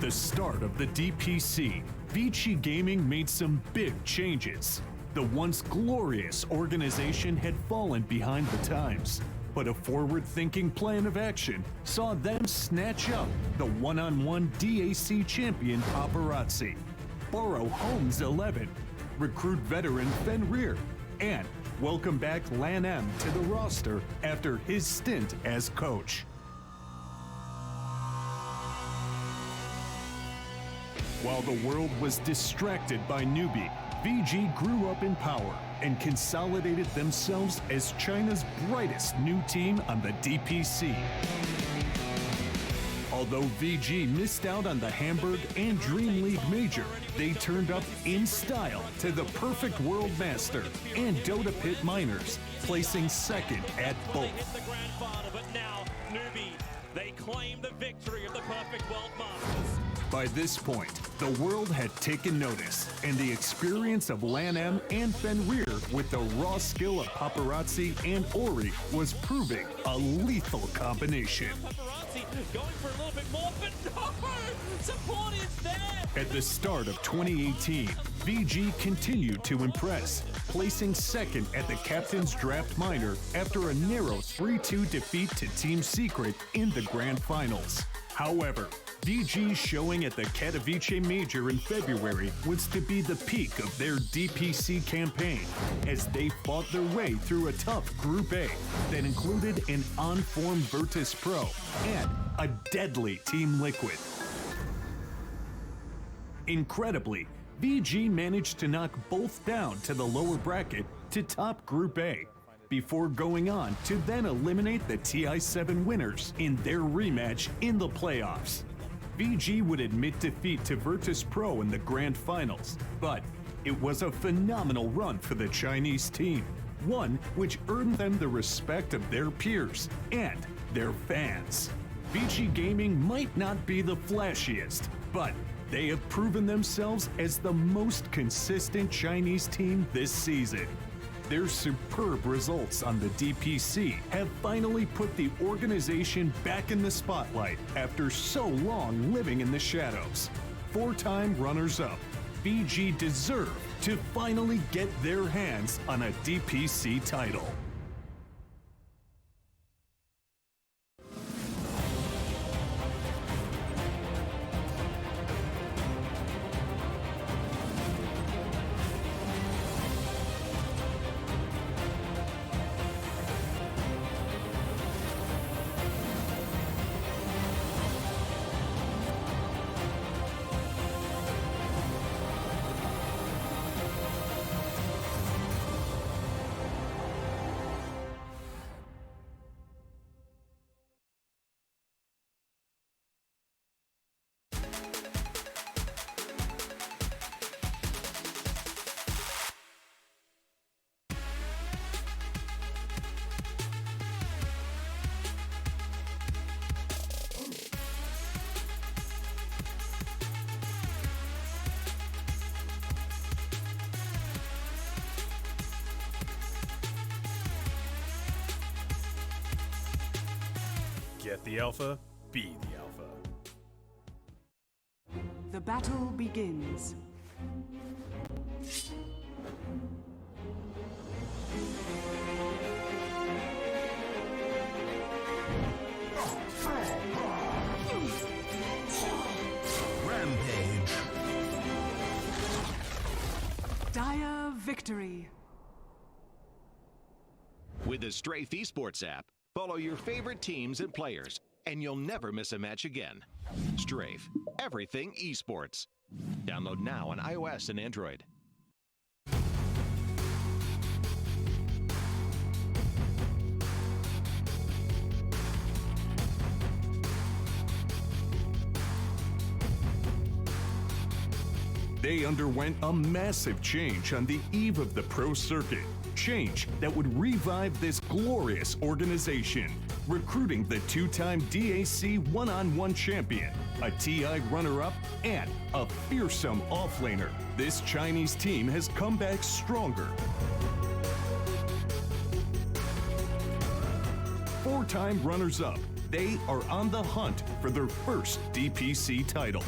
the start of the DPC, Vici Gaming made some big changes. The once glorious organization had fallen behind the times, but a forward-thinking plan of action saw them snatch up the one-on-one DAC champion Paparazzi, borrow Holmes 11, recruit veteran Fenrir, and welcome back Lan M to the roster after his stint as coach. While the world was distracted by newbie, VG grew up in power and consolidated themselves as China's brightest new team on the DPC. Although VG missed out on the Hamburg and Dream League Major, they turned up in style to the Perfect World Master and Dota Pit Minors, placing second at both. The grand final, but now newbie, they claim the victory of the Perfect World Masters. By this point, the world had taken notice, and the experience of Lan M and Fenrir with the raw skill of Paparazzi and Ori was proving a lethal combination. Paparazzi going for a little bit more, but no! Support is there! At the start of 2018, VG continued to impress, placing second at the Captain's Draft Minor after a narrow 3-2 defeat to Team Secret in the Grand Finals. However, VG's showing at the Katowice Major in February was to be the peak of their DPC campaign, as they fought their way through a tough Group A that included an on-form Virtus Pro and a deadly Team Liquid. Incredibly, VG managed to knock both down to the lower bracket to top Group A, before going on to then eliminate the TI7 winners in their rematch in the playoffs. VG would admit defeat to Virtus Pro in the Grand Finals, but it was a phenomenal run for the Chinese team, one which earned them the respect of their peers and their fans. Vici Gaming might not be the flashiest, but they have proven themselves as the most consistent Chinese team this season. Their superb results on the DPC have finally put the organization back in the spotlight after so long living in the shadows. Four-time runners-up, VG deserve to finally get their hands on a DPC title. Get the alpha, be the alpha. The battle begins. Rampage. Dire victory. With the Strafe Esports app, follow your favorite teams and players, and you'll never miss a match again. Strafe, everything esports. Download now on iOS and Android. They underwent a massive change on the eve of the pro circuit. Change that would revive this glorious organization, recruiting the two-time DAC one-on-one champion, a TI runner-up, and a fearsome offlaner. This Chinese team has come back stronger. Four-time runners-up, they are on the hunt for their first DPC title.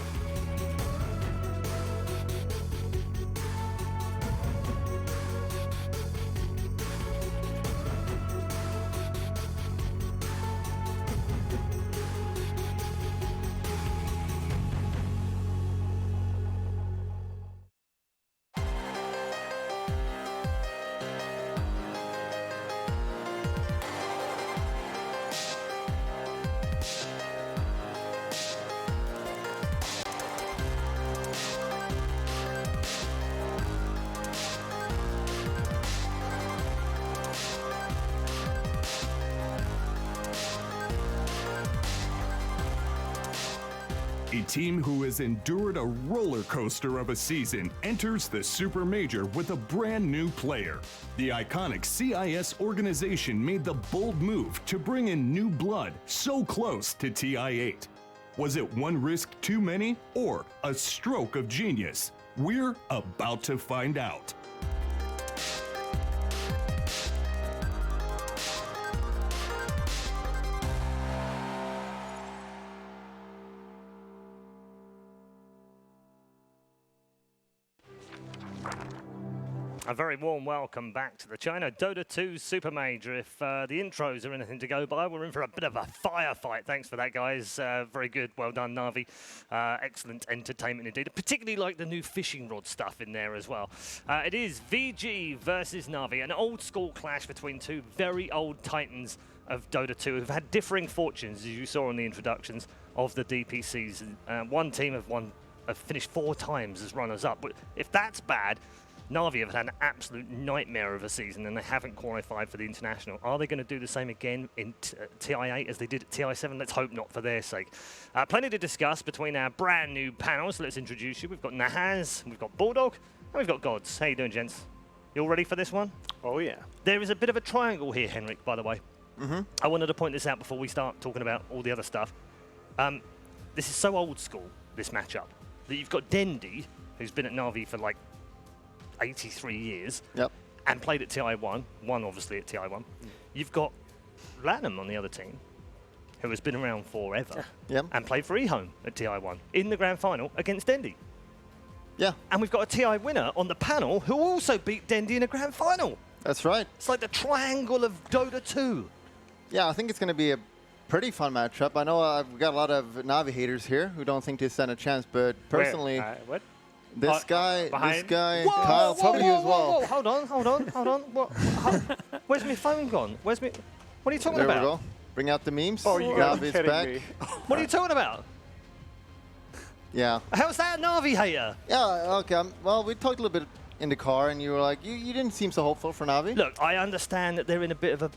A team who has endured a roller coaster of a season enters the Supermajor with a brand new player. The iconic CIS organization made the bold move to bring in new blood so close to TI8. Was it one risk too many or a stroke of genius? We're about to find out. A very warm welcome back to the China Dota2 Supermajor. If the intros are anything to go by, we're in for a bit of a firefight. Thanks for that, guys. Very good. Well done, Navi. Excellent entertainment indeed. Particularly like the new fishing rod stuff in there as well. It is Vici versus Navi, an old school clash between two very old titans of Dota2 who've had differing fortunes, as you saw in the introductions of the DPCs. One team have finished 4 times as runners-up. But if that's bad, Navi have had an absolute nightmare of a season and they haven't qualified for the international. Are they going to do the same again in TI8 as they did at TI7? Let's hope not for their sake. Plenty to discuss between our brand new panels. Let's introduce you. We've got Nahaz, we've got Bulldog, and we've got Gods. How you doing, gents? You all ready for this one? Oh, yeah. There is a bit of a triangle here, Henrik, by the way. I wanted to point this out before we start talking about all the other stuff. This is so old school, this matchup, that you've got Dendi, who's been at Navi for like 83 years, and played at TI1, won obviously at TI1. You've got Lanham on the other team, who has been around forever, and played for eHome at TI1 in the grand final against Dendi. And we've got a TI winner on the panel who also beat Dendi in a grand final. That's right. It's like the triangle of Dota 2. Yeah, I think it's going to be a pretty fun matchup. I know I've got a lot of Navi haters here who don't think they stand a chance, but personally, What? this guy, Whoa, Kyle, probably you as well. Whoa, hold on. What? Where's my phone gone? What are you talking There about? we go. Bring out the memes. Oh, you gotta be Navi's kidding back. me. What are you talking about? Yeah. How's that a Navi hater? Yeah, okay. Well, we talked a little bit in the car, and you were like, you didn't seem so hopeful for Navi. Look, I understand that they're in a bit of a,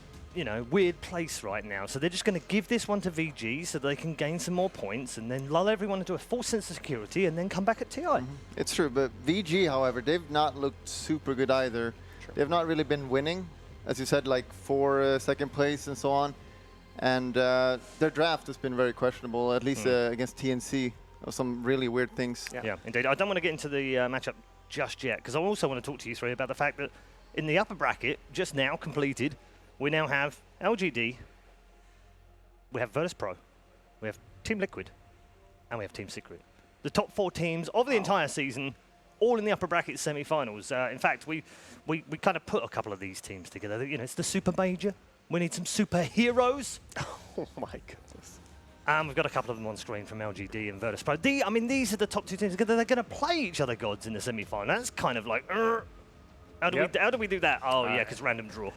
weird place right now. So they're just going to give this one to VG so they can gain some more points and then lull everyone into a false sense of security and then come back at TI. It's true, but VG, however, they've not looked super good either. They've not really been winning, as you said, like for second place and so on. And their draft has been very questionable, at least against TNC. Some really weird things. Yeah, indeed. I don't want to get into the matchup just yet, because I also want to talk to you three about the fact that in the upper bracket, just now completed, we now have LGD, we have Virtus Pro, we have Team Liquid, and we have Team Secret. The top 4 teams of the entire season, all in the upper bracket semi-finals. In fact, we kind of put a couple of these teams together. It's the Supermajor. We need some superheroes. Oh, my goodness. And we've got a couple of them on screen from LGD and Virtus Pro. I mean, these are the top 2 teams together. They're going to play each other, Gods, in the semi-final. That's kind of like, how do we do that? Oh, yeah, because random draw.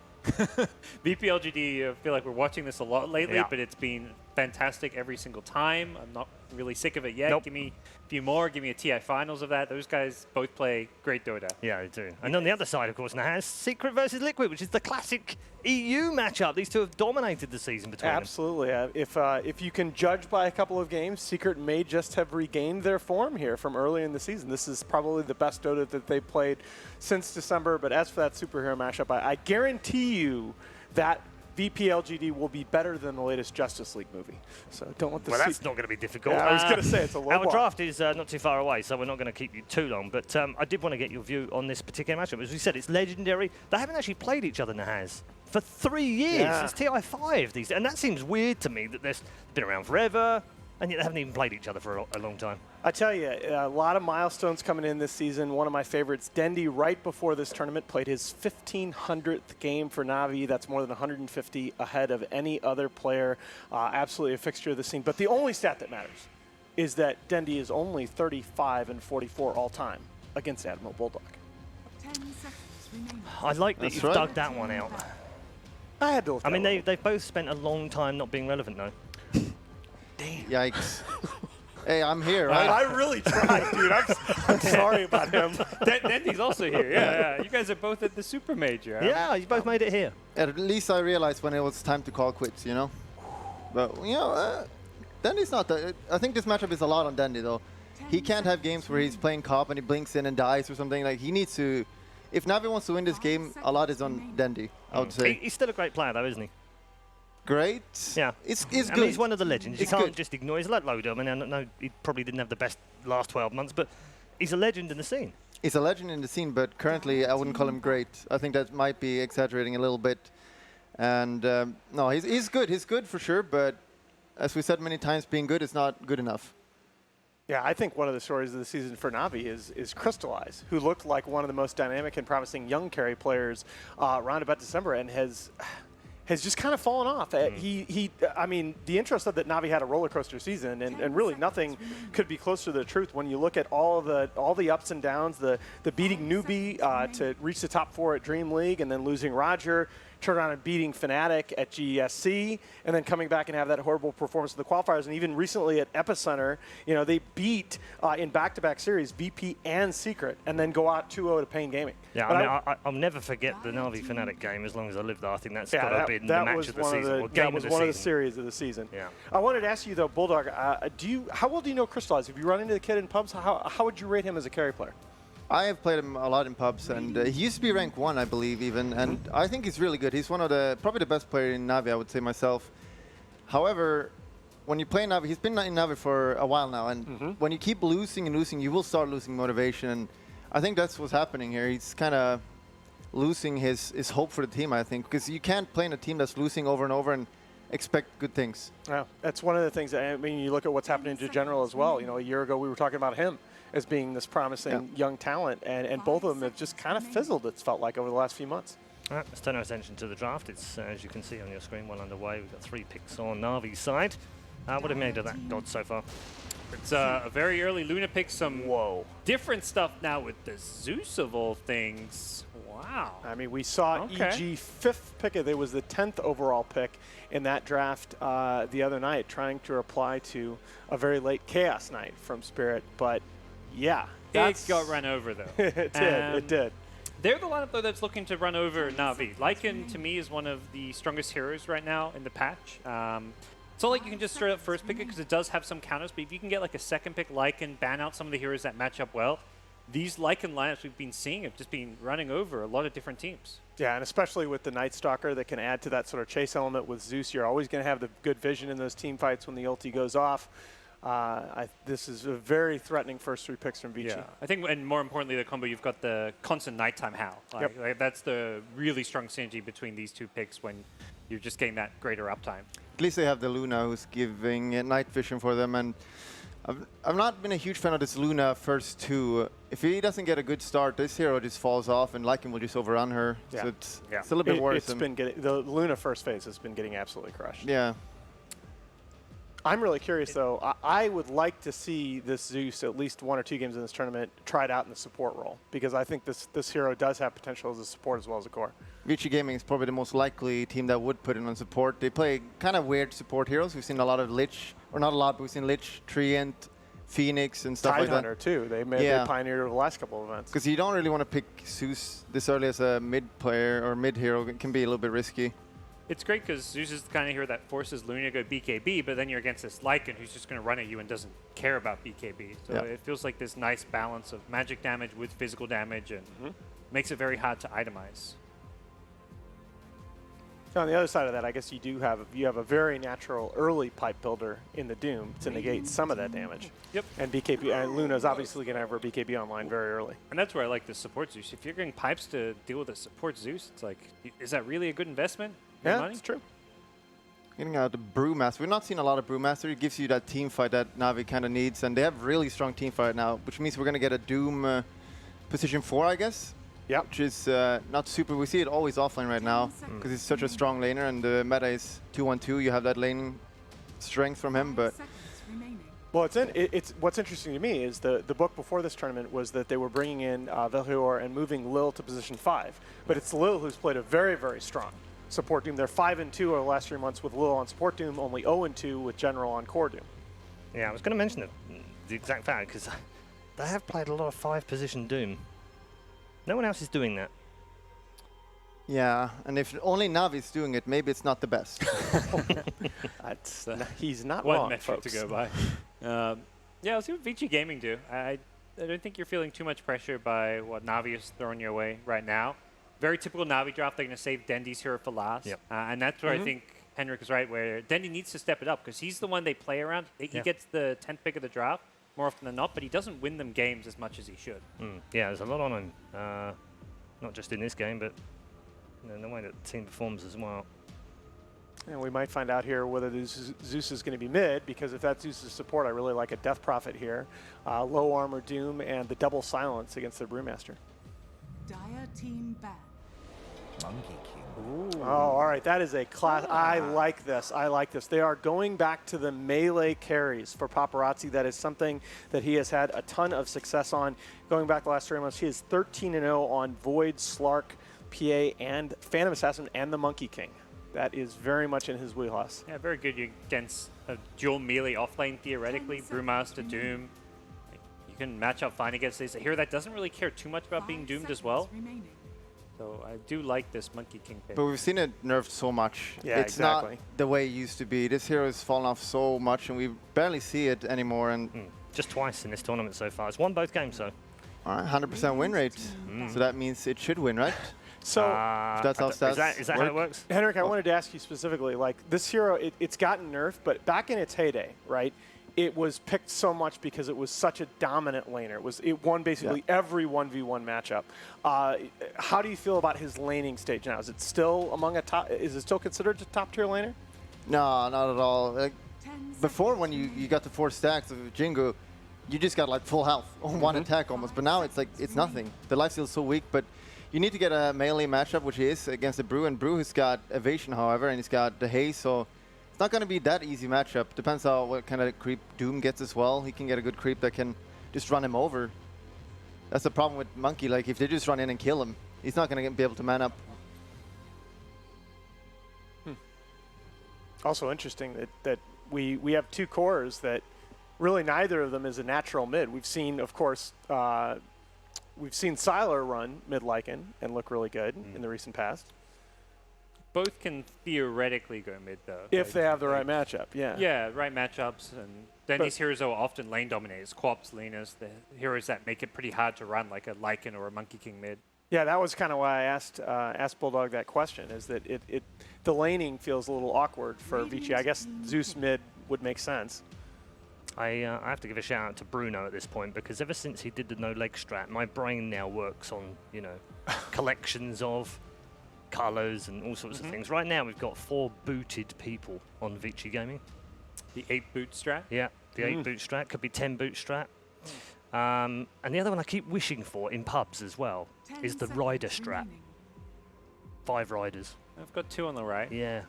VPLGD, I feel like we're watching this a lot lately, but it's been fantastic every single time. I'm not really sick of it yet. Give me a few more. Give me a TI finals of that. Those guys both play great Dota. Yeah, they do. And on the other side, of course, now has Secret versus Liquid, which is the classic EU matchup. These two have dominated the season between them. Absolutely. If you can judge by a couple of games, Secret may just have regained their form here from early in the season. This is probably the best Dota that they've played since December. But as for that superhero matchup, I guarantee you that VPLGD will be better than the latest Justice League movie. So don't want the Well, that's not going to be difficult. Yeah, I was going to say it's a low Our bar. draft is not too far away, so we're not going to keep you too long. But I did want to get your view on this particular matchup. As we said, it's legendary. They haven't actually played each other, Nahaz, for 3 years. Yeah. It's TI5. And that seems weird to me that they've been around forever, and yet they haven't even played each other for a long time. I tell you, a lot of milestones coming in this season. One of my favorites, Dendi, right before this tournament, played his 1,500th game for Navi. That's more than 150 ahead of any other player. Absolutely a fixture of the scene. But the only stat that matters is that Dendi is only 35-44 all time against Admiral Bulldog. 10 seconds remaining. I like that you've dug that one out. I had to look I mean, that one up. they've both spent a long time not being relevant, though. Yikes. Hey, I'm here, right? I really tried, dude. I'm sorry about him. Dendi's also here. Yeah. You guys are both at the Supermajor. Huh? Yeah, you both made it here. At least I realized when it was time to call quits, you know? But, Dendy's not that. I think this matchup is a lot on Dendy though. He can't have games where he's playing cop and he blinks in and dies or something. Like he needs to. If Navi wants to win this game, a lot is on Dendy. I would say. He's still a great player though, isn't he? Great. Yeah. It's I good. mean, he's one of the legends. You It's can't good. just ignore. He's like Lodom, and I know he probably didn't have the best last 12 months, but he's a legend in the scene. He's a legend in the scene, but currently I wouldn't call him great. I think that might be exaggerating a little bit. And no, he's good. He's good for sure, but as we said many times, being good is not good enough. Yeah, I think one of the stories of the season for Navi is Crystallize, who looked like one of the most dynamic and promising young carry players around about December and has just kind of fallen off. I mean, the intro said that Navi had a roller coaster season, and really nothing could be closer to the truth when you look at all the ups and downs, the beating Newbie to reach the top 4 at Dream League, and then losing Roger, turn around and beating Fnatic at GESC, and then coming back and have that horrible performance in the qualifiers. And even recently at Epicenter, you know, they beat in back-to-back series VP and Secret, and then go out 2-0 to Pain Gaming. Yeah, But I mean, I'll never forget the Navi Fnatic game as long as I live there. I think that's got to be the that match was of the one season, or that game was of the one of the season. series of the season. Yeah. I wanted to ask you though, Bulldog, how well do you know Crystallize? Have you run into the kid in pubs? How would you rate him as a carry player? I have played him a lot in pubs, and he used to be rank 1, I believe, even. And I think he's really good. He's one of probably the best player in Navi, I would say myself. However, when you play Navi, he's been in Navi for a while now, and when you keep losing and losing, you will start losing motivation. And I think that's what's happening here. He's kind of losing his hope for the team, I think, because you can't play in a team that's losing over and over and expect good things. Yeah, that's one of the things. I mean, you look at what's happening to General as well. You know, a year ago we were talking about him as being this promising young talent, and both of them have just kind of fizzled, it's felt like, over the last few months. All right, let's turn our attention to the draft. It's, as you can see on your screen, well underway. We've got 3 picks on Navi's side. What have you made of that, God, so far? It's a very early Luna pick. Some different stuff now with the Zeus of all things. Wow. I mean, we saw EG 5th pick. It was the 10th overall pick in that draft the other night, trying to reply to a very late Chaos Knight from Spirit. But yeah, it got run over though. It did. They're the lineup though that's looking to run over Navi. Lycan to me is one of the strongest heroes right now in the patch. It's not like you can just straight up first pick it because it does have some counters, but if you can get like a second pick Lycan, ban out some of the heroes that match up well, these Lycan lineups we've been seeing have just been running over a lot of different teams. Yeah, and especially with the Night Stalker that can add to that sort of chase element with Zeus, you're always going to have the good vision in those team fights when the ulti goes off. This is a very threatening first 3 picks from Vici. Yeah, I think, and more importantly, the combo, you've got the constant nighttime howl. Like that's the really strong synergy between these 2 picks when you're just getting that greater uptime. At least they have the Luna who's giving night vision for them, and I've not been a huge fan of this Luna first 2. If he doesn't get a good start, this hero just falls off, and Lycan will just overrun her. Yeah. So it's a little bit worse. The Luna first phase has been getting absolutely crushed. Yeah. I'm really curious, though. I would like to see this Zeus at least 1 or 2 games in this tournament tried out in the support role, because I think this hero does have potential as a support as well as a core. Vici Gaming is probably the most likely team that would put it on support. They play kind of weird support heroes. We've seen a lot of Lich, or not a lot, but we've seen Lich, Treant, Phoenix, and stuff like that. Tidehunter, too. They pioneered over the last couple of events. Because you don't really want to pick Zeus this early as a mid player or mid hero. It can be a little bit risky. It's great because Zeus is the kind of hero that forces Luna to go BKB, but then you're against this Lycan who's just going to run at you and doesn't care about BKB. So it feels like this nice balance of magic damage with physical damage, and makes it very hard to itemize. So on the other side of that, I guess you have a very natural early pipe builder in the Doom to negate some of that damage. Yep. And BKB and Luna's obviously going to have her BKB online very early. And that's where I like the support Zeus. If you're getting pipes to deal with a support Zeus, it's like, is that really a good investment? Yeah, money? it's true. Getting out the Brewmaster. We've not seen a lot of Brewmaster. It gives you that team fight that Navi kind of needs, and they have really strong team fight now, which means we're going to get a Doom position 4, I guess. Yeah. Which is not super. We see it always offline right now because he's such a strong laner, and the meta is 2-1-2. You have that lane strength from him, but. Well, what's interesting to me is the book before this tournament was that they were bringing in Velhior and moving Lil to position 5, but it's Lil who's played a very, very strong support Doom. They're 5-2 over the last 3 months with Lil on support Doom, only 0-2 with General on core Doom. Yeah, I was going to mention the exact fact, because they have played a lot of 5-position Doom. No one else is doing that. Yeah, and if only Navi's doing it, maybe it's not the best. He's not one wrong, metric folks. to go by. Yeah, let's see what Vici Gaming do. I don't think you're feeling too much pressure by what Navi is throwing your way right now. Very typical Navi draft. They're going to save Dendy's hero for last. Yep. And that's where I think Henrik is right, where Dendy needs to step it up because he's the one they play around. He gets the 10th pick of the draft more often than not, but he doesn't win them games as much as he should. Yeah, there's a lot on him. Not just in this game, but in the way that the team performs as well. And we might find out here whether Zeus is going to be mid, because if that's Zeus's support, I really like a Death Prophet here. Low Armor Doom and the double silence against the Brewmaster. Dire team back. Monkey King. Oh, all right. That is a class. I like this. I like this. They are going back to the melee carries for Paparazzi. That is something that he has had a ton of success on. Going back the last 3 months, he is 13-0 on Void, Slark, PA, and Phantom Assassin, and the Monkey King. That is very much in his wheelhouse. Yeah, very good against a dual melee offlane, theoretically. Brewmaster, Doom. You can match up fine against this. A hero that doesn't really care too much about being doomed as well. So I do like this Monkey King pick. But we've seen it nerfed so much. Yeah, it's exactly. not the way it used to be. This hero has fallen off so much, and we barely see it anymore. And Just twice in this tournament so far. It's won both games, so. all right, 100% win rate. So that means it should win, right? So That's how stats is that how it works? Henrik, I wanted to ask you specifically, like this hero, it's gotten nerfed, but back in its heyday, right, it was picked so much because it was such a dominant laner. It won basically every 1v1 matchup. How do you feel about his laning stage now? Is it still among is it still considered a top tier laner? No, not at all. Like, before, when you got the 4 stacks of Jingu, you just got like full health on one attack almost. But now it's like it's nothing. The lifesteal is so weak, but you need to get a melee matchup, which he is against the Brew, and Brew has got evasion, however, and he's got the haze, so it's not going to be that easy matchup. Depends on what kind of creep Doom gets as well. He can get a good creep that can just run him over. That's the problem with Monkey. Like, if they just run in and kill him, he's not going to be able to man up. Also interesting that we have 2 cores that really neither of them is a natural mid. We've seen, of course, we've seen Sylar run mid Lycan and look really good in the recent past. Both can theoretically go mid, though. If they have the right matchup, yeah. Yeah, right matchups. And then these heroes are often lane dominators. Quops, Lenas, the heroes that make it pretty hard to run, like a Lycan or a Monkey King mid. Yeah, that was kind of why I asked Bulldog that question, is that the laning feels a little awkward for Vici. I guess Zeus mid would make sense. I have to give a shout out to Bruno at this point, because ever since he did the no leg strat, my brain now works on, collections of colors and all sorts of things. Right now we've got 4 booted people on Vici Gaming. The 8 boot strat? Yeah, the 8 boot strat, could be 10 boot strat. And the other one I keep wishing for in pubs as well is the rider strat. 5 riders. I've got 2 on the right. Yeah,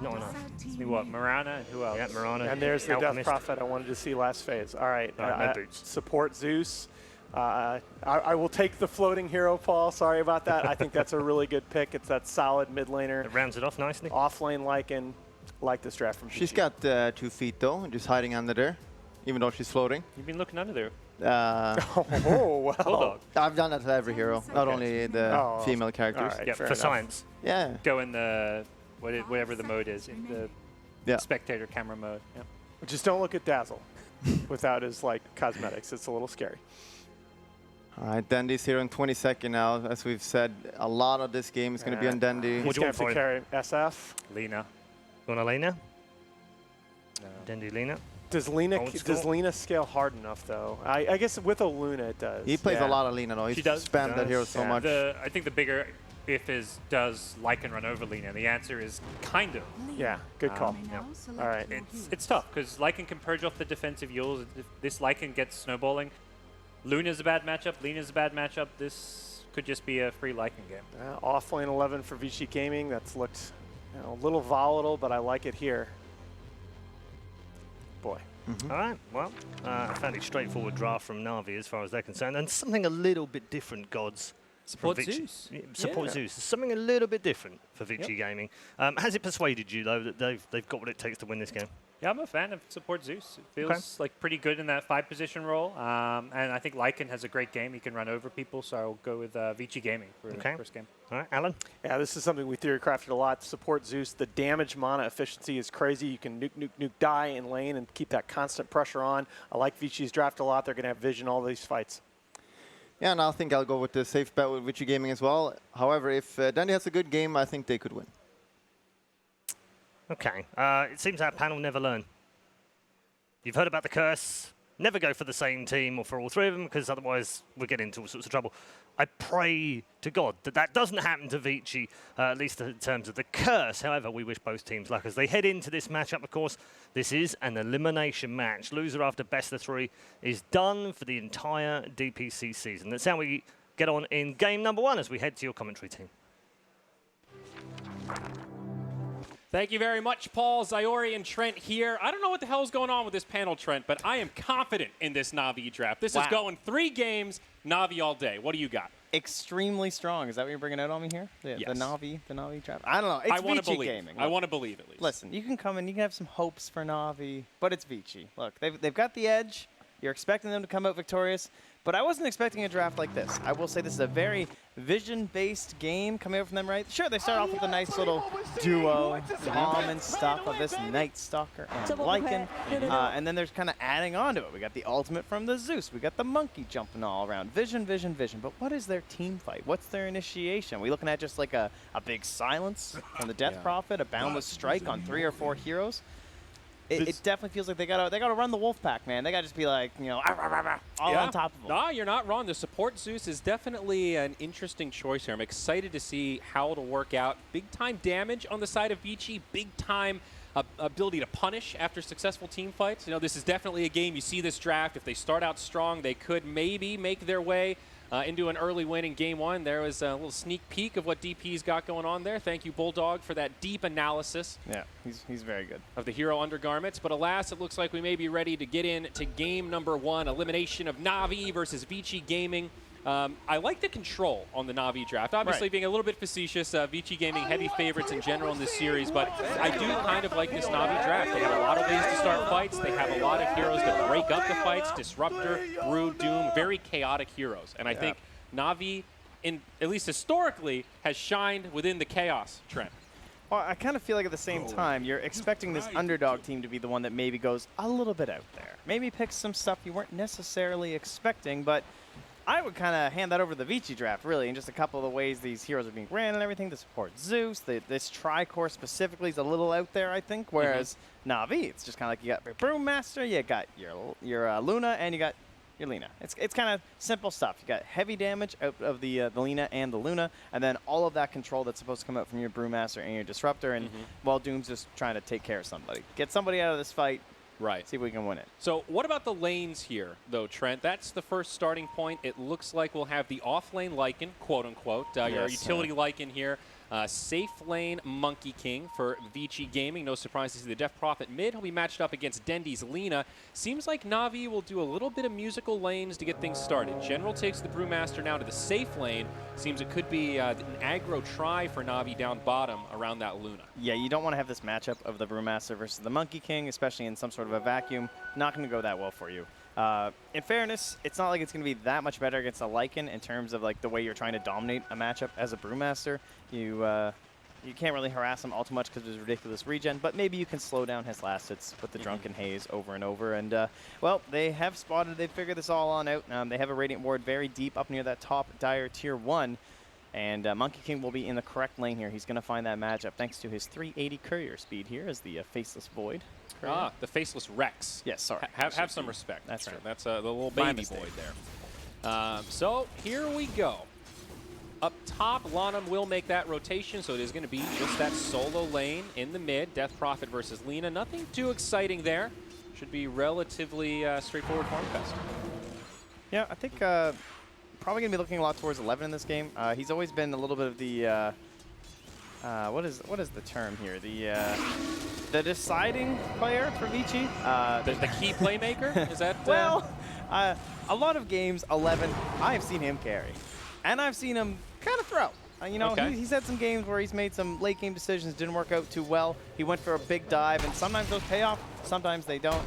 not enough. See what, Marana and who else? Yeah, Marana. And there's the Death Alchemist. Prophet I wanted to see last phase. All right, no boots. Support Zeus. I will take the floating hero, Paul. Sorry about that. I think that's a really good pick. It's that solid mid laner. It rounds it off nicely. Off lane Lycan. Like this draft from She's Vici. got 2 feet, though, just hiding under there, even though she's floating. You've been looking under there. Oh, well. Bulldog. I've done that to every hero, not only the female characters. All right, Yeah, fair For enough. science. Yeah. Go in the, whatever the mode is, in the spectator camera mode. Yeah. Just don't look at Dazzle without his cosmetics. It's a little scary. All right, Dendy's here in 22nd now. As we've said, a lot of this game is going to be on Dendy. He's going to have to carry SF. Lena. You want a Lena? No. Dendy Lena? Does Lena scale hard enough, though? I guess with a Luna it does. He plays a lot of Lena, though. He does. spammed that hero so much. I think the bigger if is, does Lycan run over Lena? The answer is kind of. Yeah, good call. All right. It's tough, because Lycan can purge off the defensive Yules. If this Lycan gets snowballing, Luna's a bad matchup, Lena's a bad matchup. This could just be a free Lycan game. Off lane 11 for Vici Gaming. That's looked a little volatile, but I like it here. Boy. All right, well, a fairly straightforward draft from Na'Vi as far as they're concerned, and something a little bit different, Gods. Support Vici. Zeus. Support Zeus. Something a little bit different for Vici Gaming. Has it persuaded you, though, that they've got what it takes to win this game? Yeah, I'm a fan of Support Zeus. It feels like pretty good in that 5-position role. And I think Lycan has a great game. He can run over people, so I'll go with Vici Gaming for the first game. All right, Alan? Yeah, this is something we theory-crafted a lot. Support Zeus, the damage mana efficiency is crazy. You can nuke, die in lane and keep that constant pressure on. I like Vici's draft a lot. They're going to have vision all these fights. Yeah, and I think I'll go with the safe bet with Vici Gaming as well. However, if Dandy has a good game, I think they could win. Okay. It seems our panel never learn. You've heard about the curse. Never go for the same team or for all three of them, because otherwise we'll get into all sorts of trouble. I pray to God that that doesn't happen to Vici, at least in terms of the curse. However, we wish both teams luck as they head into this matchup. Of course, this is an elimination match. Loser after best of 3 is done for the entire DPC season. That's how we get on in game number 1 as we head to your commentary team. Thank you very much, Paul, Zyori, and Trent here. I don't know what the hell is going on with this panel, Trent, but I am confident in this Na'Vi draft. This is going 3 games, Na'Vi all day. What do you got? Extremely strong. Is that what you're bringing out on me here? Yes. The Na'Vi draft. I don't know. It's Vici Gaming. I want to believe at least. Listen, you can come in, you can have some hopes for Na'Vi, but it's Vici. Look, they've got the edge. You're expecting them to come out victorious, but I wasn't expecting a draft like this. I will say this is a very vision-based game coming out from them, right? Sure, they start off with a nice little duo, common stuff of this Night Stalker and Lycan, and then there's kind of adding on to it. We got the ultimate from the Zeus. We got the monkey jumping all around. Vision, vision, vision. But what is their team fight? What's their initiation? Are we looking at just like a big silence from the Death Prophet, a boundless strike on 3 or 4 heroes? It definitely feels like they gotta run the wolf pack, man. They gotta just be like, you know, all on top of them. No, you're not wrong. The support Zeus is definitely an interesting choice here. I'm excited to see how it'll work out. Big time damage on the side of Vici. Big time ability to punish after successful team fights. You know, this is definitely a game. You see this draft. If they start out strong, they could maybe make their way into an early win in game 1. There was a little sneak peek of what DP's got going on there. Thank you, Bulldog, for that deep analysis. Yeah, he's very good. Of the hero undergarments. But alas, it looks like we may be ready to get into game number 1, elimination of Na'Vi versus Vici Gaming. I like the control on the Na'Vi draft. Obviously, being a little bit facetious, Vici Gaming heavy favorites in general in this series, but I do kind of like this Na'Vi draft. They have a lot of ways to start fights. They have a lot of heroes that break up the fights. Disruptor, Brood, Doom, very chaotic heroes. And I think Na'Vi, at least historically, has shined within the chaos trend. Well, I kind of feel like at the same time, you're expecting this underdog team to be the one that maybe goes a little bit out there. Maybe picks some stuff you weren't necessarily expecting, but I would kind of hand that over to the Vici draft, really, in just a couple of the ways these heroes are being ran and everything. The support Zeus, this Tricore specifically is a little out there, I think, whereas Na'Vi, it's just kind of like you got your Brewmaster, you got your Luna, and you got your Lina. It's kind of simple stuff. You got heavy damage out of the Lina and the Luna, and then all of that control that's supposed to come out from your Brewmaster and your Disruptor, and while Doom's just trying to take care of somebody. Get somebody out of this fight. Right. See if we can win it. So what about the lanes here, though, Trent? That's the first starting point. It looks like we'll have the off-lane Lycan, quote-unquote, your utility Lycan here. Safe lane Monkey King for Vici Gaming. No surprise to see the Death Prophet mid. He'll be matched up against Dendy's Lina. Seems like Na'Vi will do a little bit of musical lanes to get things started. General takes the Brewmaster now to the safe lane. Seems it could be an aggro try for Na'Vi down bottom around that Luna. Yeah, you don't want to have this matchup of the Brewmaster versus the Monkey King, especially in some sort of a vacuum. Not going to go that well for you. In fairness, it's not like it's going to be that much better against a Lycan in terms of like the way you're trying to dominate a matchup as a Brewmaster. You can't really harass him all too much because of his ridiculous regen, but maybe you can slow down his last hits with the Drunken Haze over and over. And, well, they have spotted, they've figured this all on out. They have a Radiant Ward very deep up near that top Dire Tier 1. And Monkey King will be in the correct lane here. He's going to find that matchup thanks to his 380 courier speed here as the Faceless Void. Ah, the Faceless Rex. Yes, sorry. Have some respect. That's right. That's the little baby Void there. So here we go. Up top, Lanham will make that rotation, so it is going to be just that solo lane in the mid. Death Prophet versus Lina. Nothing too exciting there. Should be relatively straightforward farm fest. Yeah, I think probably going to be looking a lot towards 11 in this game. He's always been a little bit of the, what is the term here? The deciding player for Vici. The key playmaker? Is that? Well, a lot of games, 11, I've seen him carry. And I've seen him kind of throw. You know, he's had some games where he's made some late game decisions, didn't work out too well. He went for a big dive, and sometimes those pay off sometimes they don't.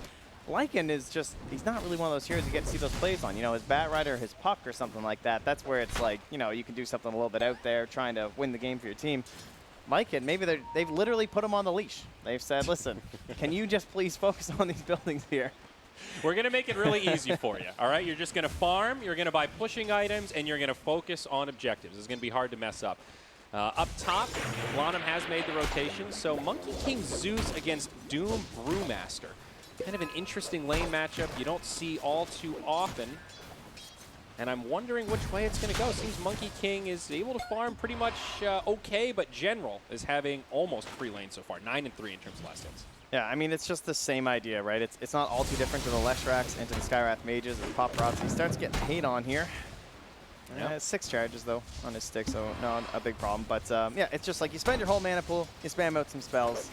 Lycan is just, he's not really one of those heroes you get to see those plays on. You know, his Bat Rider, his Puck or something like that, that's where it's like, you know, you can do something a little bit out there trying to win the game for your team. Lycan, maybe they've literally put him on the leash. They've said, listen, can you just please focus on these buildings here? We're going to make it really easy for you, all right? You're just going to farm, you're going to buy pushing items, and you're going to focus on objectives. It's going to be hard to mess up. Up top, Lanham has made the rotation, so Monkey King Zeus against Doom Brewmaster. Kind of an interesting lane matchup you don't see all too often. And I'm wondering which way it's going to go. Seems Monkey King is able to farm pretty much okay, but General is having almost free lane so far, 9 and 3 in terms of last hits. Yeah, I mean, it's just the same idea, right? It's not all too different to the Leshracs and to the Skywrath Mages. And Paparazzi starts getting hate on here. Yep. 6 charges, though, on his stick, so not a big problem. But, yeah, it's just like you spend your whole mana pool, you spam out some spells.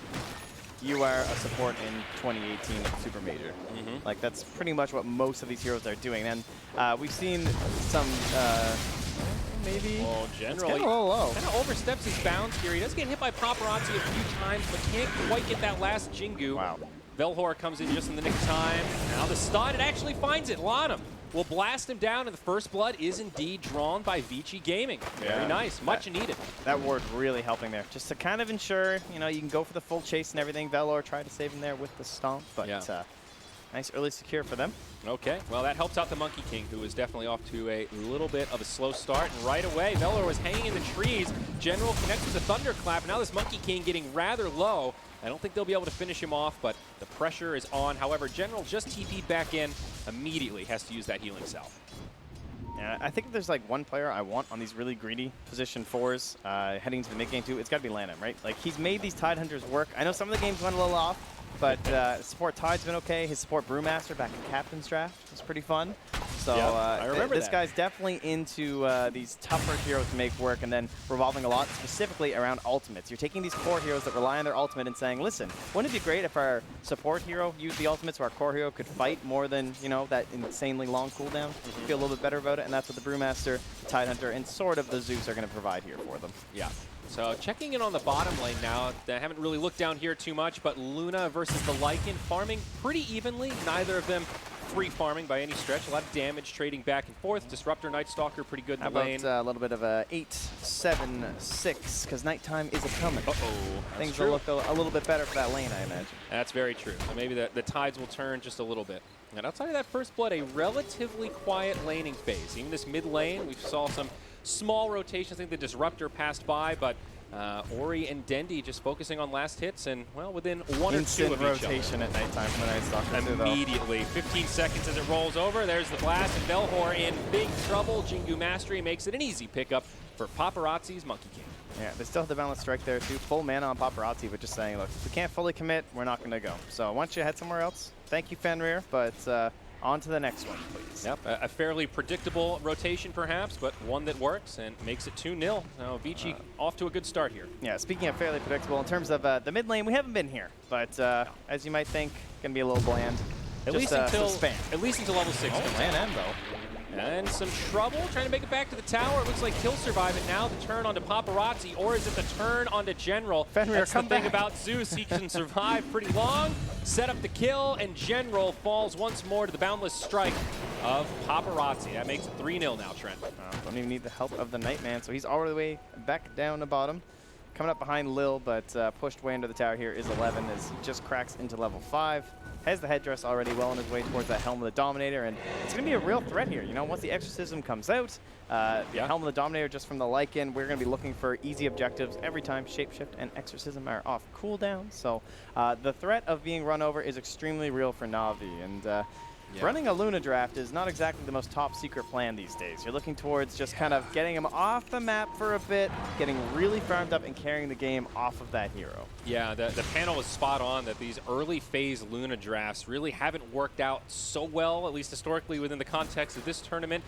You are a support in 2018 Supermajor. Like, that's pretty much what most of these heroes are doing. And we've seen some, maybe... Oh, General. Kind of low. Kind of oversteps his bounds here. He does get hit by Paparazzi a few times, but can't quite get that last Jingu. Wow. Velhor comes in just in the nick of time. Now the stun, it actually finds it. Lanham will blast him down, and the first blood is indeed drawn by Vici Gaming. Very nice. Much needed. That ward really helping there. Just to kind of ensure, you know, you can go for the full chase and everything. Velor tried to save him there with the stomp, but nice early secure for them. Okay, well, that helps out the Monkey King, who is definitely off to a little bit of a slow start. And right away, Velor was hanging in the trees. General connects with the Thunderclap. Now this Monkey King getting rather low. I don't think they'll be able to finish him off, but the pressure is on. However, General just TP'd back in, immediately has to use that healing salve. Yeah, I think if there's like one player I want on these really greedy position 4s heading into the mid-game too, it's got to be Lanham, right? Like, he's made these Tidehunters work. I know some of the games went a little off, but support Tide's been okay. His support Brewmaster back in Captain's Draft was pretty fun. So I remember this guy's definitely into these tougher heroes to make work, and then revolving a lot specifically around ultimates. You're taking these core heroes that rely on their ultimate and saying, listen, wouldn't it be great if our support hero used the ultimate so our core hero could fight more than, you know, that insanely long cooldown? Feel a little bit better about it, and that's what the Brewmaster, the Tidehunter, and sort of the Zeus are going to provide here for them. Yeah. So checking in on the bottom lane now. I haven't really looked down here too much, but Luna versus the Lycan farming pretty evenly. Neither of them free farming by any stretch. A lot of damage trading back and forth. Disruptor, Night Stalker, pretty good in the lane. A little bit of a 8-7-6, because nighttime is a-coming. Things will look a little bit better for that lane, I imagine. That's very true. So maybe the tides will turn just a little bit. And outside of that first blood, a relatively quiet laning phase. Even this mid lane, we saw some small rotations. I think the Disruptor passed by, but Ori and Dendi just focusing on last hits, and, well, within one or two of each rotation at nighttime for the Night Stalker. Immediately. 15 seconds as it rolls over. There's the blast, and Velhor in big trouble. Jingu Mastery makes it an easy pickup for Paparazzi's Monkey King. Yeah, they still have the Boundless Strike there, too. Full mana on Paparazzi, but just saying, look, if we can't fully commit, we're not going to go. So why don't you head somewhere else? Thank you, Fenrir, but on to the next one, please. Yep, a fairly predictable rotation, perhaps, but one that works and makes it 2-0. Now, Vici off to a good start here. Yeah, speaking of fairly predictable, in terms of the mid lane, we haven't been here, but as you might think, going to be a little bland. At least until level 6. Land though. And some trouble trying to make it back to the tower. It looks like he'll survive it now. The turn onto Paparazzi, or is it the turn onto General? Fenrir, that's the thing about Zeus. He can survive pretty long, set up the kill, and General falls once more to the Boundless Strike of Paparazzi. That makes it 3-0 now, Trent. Don't even need the help of the Nightman, so he's all the way back down the bottom. Coming up behind Lil, but pushed way into the tower here is 11 as he just cracks into level 5. Has the headdress already well on his way towards that Helm of the Dominator, and it's going to be a real threat here. You know, once the Exorcism comes out, Helm of the Dominator just from the Lycan, we're going to be looking for easy objectives every time Shapeshift and Exorcism are off cooldown. So the threat of being run over is extremely real for Na'Vi, and running a Luna draft is not exactly the most top secret plan these days. You're looking towards just kind of getting him off the map for a bit, getting really farmed up and carrying the game off of that hero. Yeah, the panel is spot on that these early phase Luna drafts really haven't worked out so well, at least historically within the context of this tournament.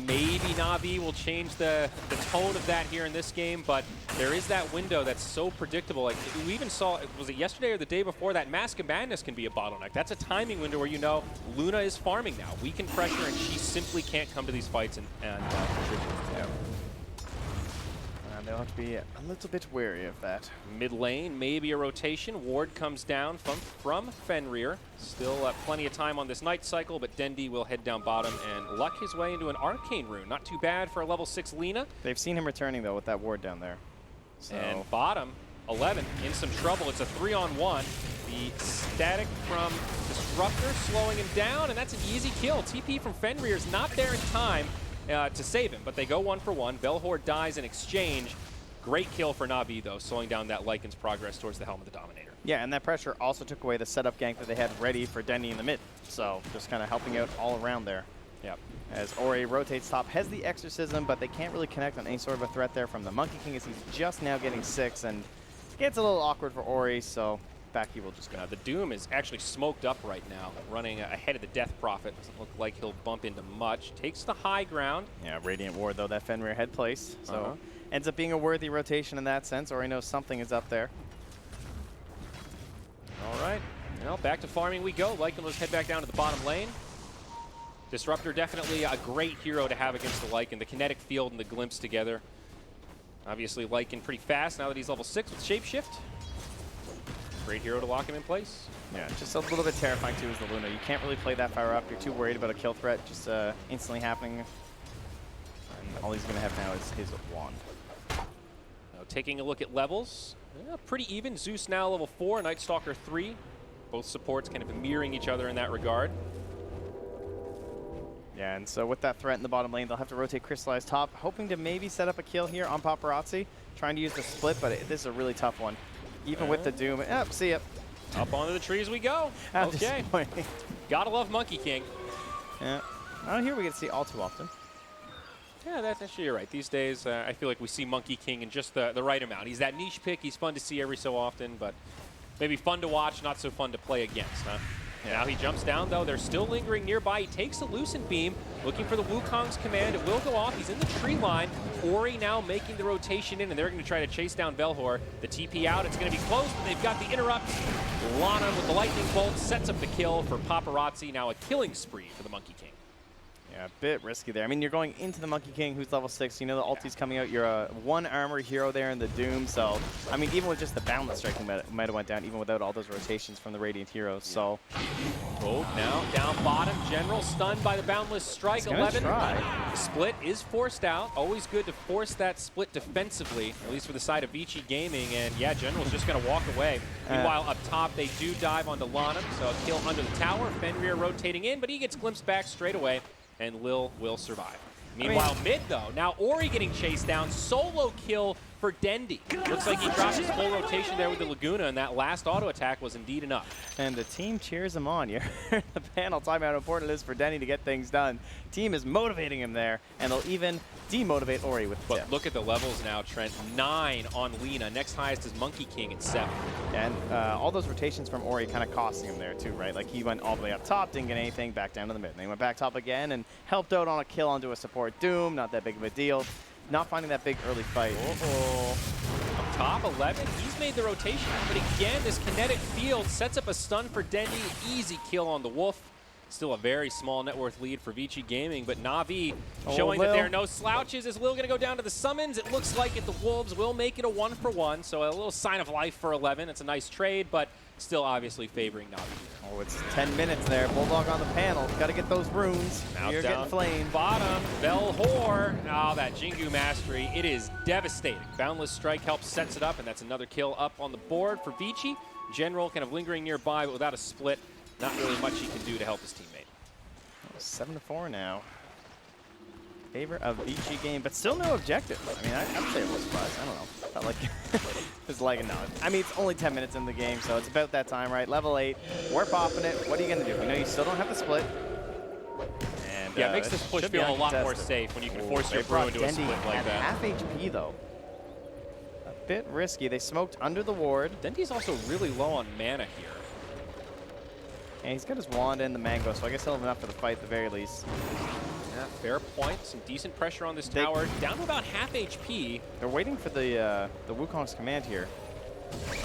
Maybe Na'Vi will change the tone of that here in this game, but there is that window that's so predictable. Like, we even saw, was it yesterday or the day before, that Mask of Madness can be a bottleneck. That's a timing window where you know Luna is farming now. We can pressure, and she simply can't come to these fights and contribute. Yeah. And they'll have to be a little bit wary of that. Mid lane, maybe a rotation. Ward comes down from Fenrir. Still plenty of time on this night cycle, but Dendi will head down bottom and luck his way into an Arcane Rune. Not too bad for a level 6 Lina. They've seen him returning, though, with that ward down there. So. And bottom, 11 in some trouble. It's a 3-on-1. The static from Disruptor slowing him down, and that's an easy kill. TP from Fenrir is not there in time to save him, but they go 1 for 1. Velhor dies in exchange. Great kill for Na'Vi, though, slowing down that Lycan's progress towards the Helm of the Dominator. Yeah, and that pressure also took away the setup gank that they had ready for Dendi in the mid. So just kind of helping out all around there. Yep. As Ori rotates top, has the Exorcism, but they can't really connect on any sort of a threat there from the Monkey King as he's just now getting 6, and gets a little awkward for Ori, so back he will just go. The Doom is actually smoked up right now, running ahead of the Death Prophet. Doesn't look like he'll bump into much. Takes the high ground. Yeah, Radiant Ward, though, that Fenrir had placed. So ends up being a worthy rotation in that sense, or he knows something is up there. All right. Well, back to farming we go. Lycan will head back down to the bottom lane. Disruptor definitely a great hero to have against the Lycan. The kinetic field and the glimpse together. Obviously, Lycan pretty fast now that he's level 6 with Shapeshift. Great hero to lock him in place. Yeah, just a little bit terrifying too is the Luna. You can't really play that fire up. You're too worried about a kill threat just instantly happening. And all he's going to have now is his wand. Now taking a look at levels, pretty even. Zeus now level 4, Night Stalker 3. Both supports kind of mirroring each other in that regard. Yeah, and so with that threat in the bottom lane, they'll have to rotate Crystallize top, hoping to maybe set up a kill here on Paparazzi. Trying to use the split, but this is a really tough one. Even with the Doom. See ya. Up onto the trees we go. Okay. Gotta love Monkey King. Yeah. Out here we get to see all too often. Yeah, that's actually you're right. These days, I feel like we see Monkey King in just the right amount. He's that niche pick. He's fun to see every so often, but maybe fun to watch, not so fun to play against, huh? Yeah. Now he jumps down, though. They're still lingering nearby. He takes the Lucent Beam, looking for the Wukong's command. It will go off. He's in the tree line. Ori now making the rotation in, and they're going to try to chase down Velhor. The TP out. It's going to be close, but they've got the interrupt. Lana with the lightning bolt sets up the kill for Paparazzi. Now a killing spree for the Monkey King. Yeah, a bit risky there. I mean, you're going into the Monkey King, who's level 6. You know the ulti's coming out. You're a 1 armor hero there in the Doom. So, I mean, even with just the Boundless Strike, he might have went down, even without all those rotations from the Radiant heroes. So, now down bottom. General stunned by the Boundless Strike. 11. Split is forced out. Always good to force that split defensively, at least for the side of Vici Gaming. And yeah, General's just going to walk away. Meanwhile, up top, they do dive onto Lana. So a kill under the tower. Fenrir rotating in, but he gets glimpsed back straight away. And Lil will survive. Meanwhile, mid though, now Ori getting chased down. Solo kill for Dendi. Looks like he dropped his full rotation there with the Laguna, and that last auto attack was indeed enough. And the team cheers him on. You're in the panel talking about how important it is for Dendi to get things done. Team is motivating him there, and they'll even demotivate Ori with the But look at the levels now, Trent. 9 on Lina. Next highest is Monkey King at 7. And all those rotations from Ori kind of costing him there too, right? Like he went all the way up top, didn't get anything, back down to the mid. And he went back top again and helped out on a kill onto a support Doom. Not that big of a deal. Not finding that big early fight. Up top, 11. He's made the rotation, but again, this kinetic field sets up a stun for Dendi. Easy kill on the Wolf. Still a very small net worth lead for Vici Gaming, but Na'Vi showing that there are no slouches. Is Lil going to go down to the summons? It looks like it. The Wolves will make it a 1-for-1, so a little sign of life for 11. It's a nice trade, but still obviously favoring Na'Vi. Oh, it's 10 minutes there. Bulldog on the panel. Got to get those runes. Now You're down getting flamed. Bottom, Velhor. Oh, that Jingu mastery. It is devastating. Boundless Strike helps sets it up, and that's another kill up on the board for Vici. General kind of lingering nearby, but without a split. Not really much he can do to help his teammate. 7-4 now. Favor of Vici game, but still no objective. I mean, I would say it was surprised. I don't know. Felt like it's like a no. I mean, it's only 10 minutes in the game, so it's about that time, right? Level 8. We're popping it. What are you going to do? You know, you still don't have the split. And, yeah, it makes this push feel a lot more safe when you can force your brew into a split like that. Half HP, though. A bit risky. They smoked under the ward. Dendi's also really low on mana here. And he's got his wand and the mango, so I guess he'll have enough for the fight at the very least. Yeah, fair point. Some decent pressure on this tower. Down to about half HP. They're waiting for the Wukong's command here.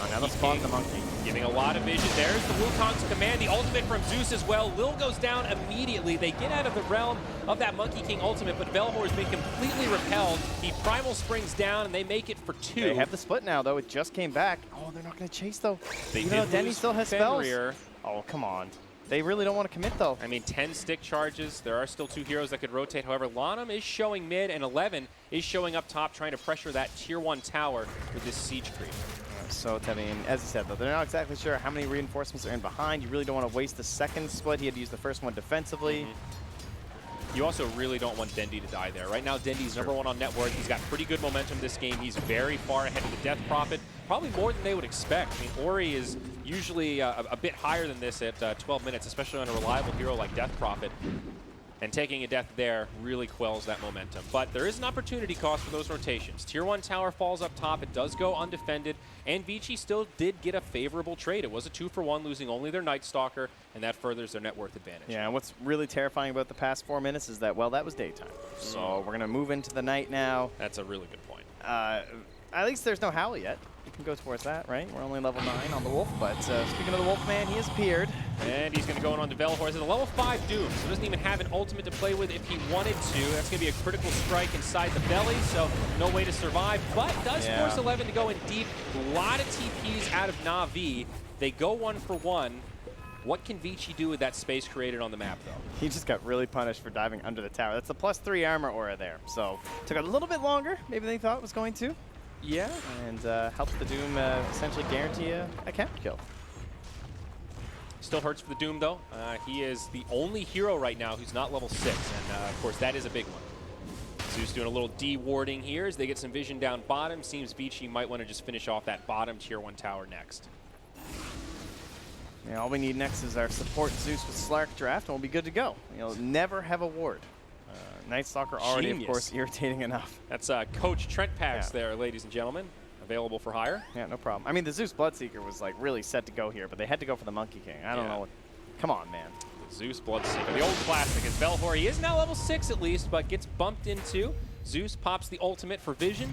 Another spot the monkey. Giving a lot of vision. There's the Wukong's command. The ultimate from Zeus as well. Lil goes down immediately. They get out of the realm of that Monkey King ultimate, but Velhor has been completely repelled. He Primal Springs down, and they make it for 2. They have the split now, though. It just came back. Oh, they're not going to chase, though. Even though Denny still has spells. Fenrir. Oh, come on. They really don't want to commit, though. I mean, 10 stick charges. There are still 2 heroes that could rotate. However, Lanham is showing mid, and 11 is showing up top, trying to pressure that tier 1 tower with this siege creep. So, I mean, as you said, though, they're not exactly sure how many reinforcements are in behind. You really don't want to waste the second split. He had to use the first one defensively. You also really don't want Dendi to die there. Right now, Dendi's #1 on net worth. He's got pretty good momentum this game. He's very far ahead of the Death Prophet, probably more than they would expect. I mean, Ori is usually a bit higher than this at 12 minutes, especially on a reliable hero like Death Prophet. And taking a death there really quells that momentum. But there is an opportunity cost for those rotations. Tier 1 tower falls up top. It does go undefended. And Vici still did get a favorable trade. It was a 2-for-1, losing only their Night Stalker, and that furthers their net worth advantage. Yeah, and what's really terrifying about the past 4 minutes is that, well, that was daytime. So we're going to move into the night now. That's a really good point. At least there's no Howl yet. You can go towards that, right? We're only level 9 on the Wolf, but speaking of the Wolfman, he has appeared. And he's going to go on to Velhor. He's at a level 5 Doom, so doesn't even have an ultimate to play with if he wanted to. That's going to be a critical strike inside the belly, so no way to survive, but does force 11 to go in deep. A lot of TPs out of Na'Vi. They go 1-for-1. What can Vici do with that space created on the map, though? He just got really punished for diving under the tower. That's the +3 armor aura there, so took a little bit longer maybe than he thought it was going to. Yeah. And helps the Doom essentially guarantee a counter kill. Still hurts for the Doom, though. He is the only hero right now who's not level 6, and of course that is a big one. Zeus doing a little D-warding here as they get some vision down bottom. Seems Vici might want to just finish off that bottom tier 1 tower next. Yeah, all we need next is our support Zeus with Slark draft, and we'll be good to go. You'll never have a ward. Night Stalker already, of course, irritating enough. That's Coach Trent Pax there, ladies and gentlemen. Available for hire. Yeah, no problem. I mean, the Zeus Bloodseeker was like really set to go here, but they had to go for the Monkey King. I don't know what. Come on, man. The Zeus Bloodseeker, the old classic is Velhor. He is now level 6 at least, but gets bumped into. Zeus pops the ultimate for Vision.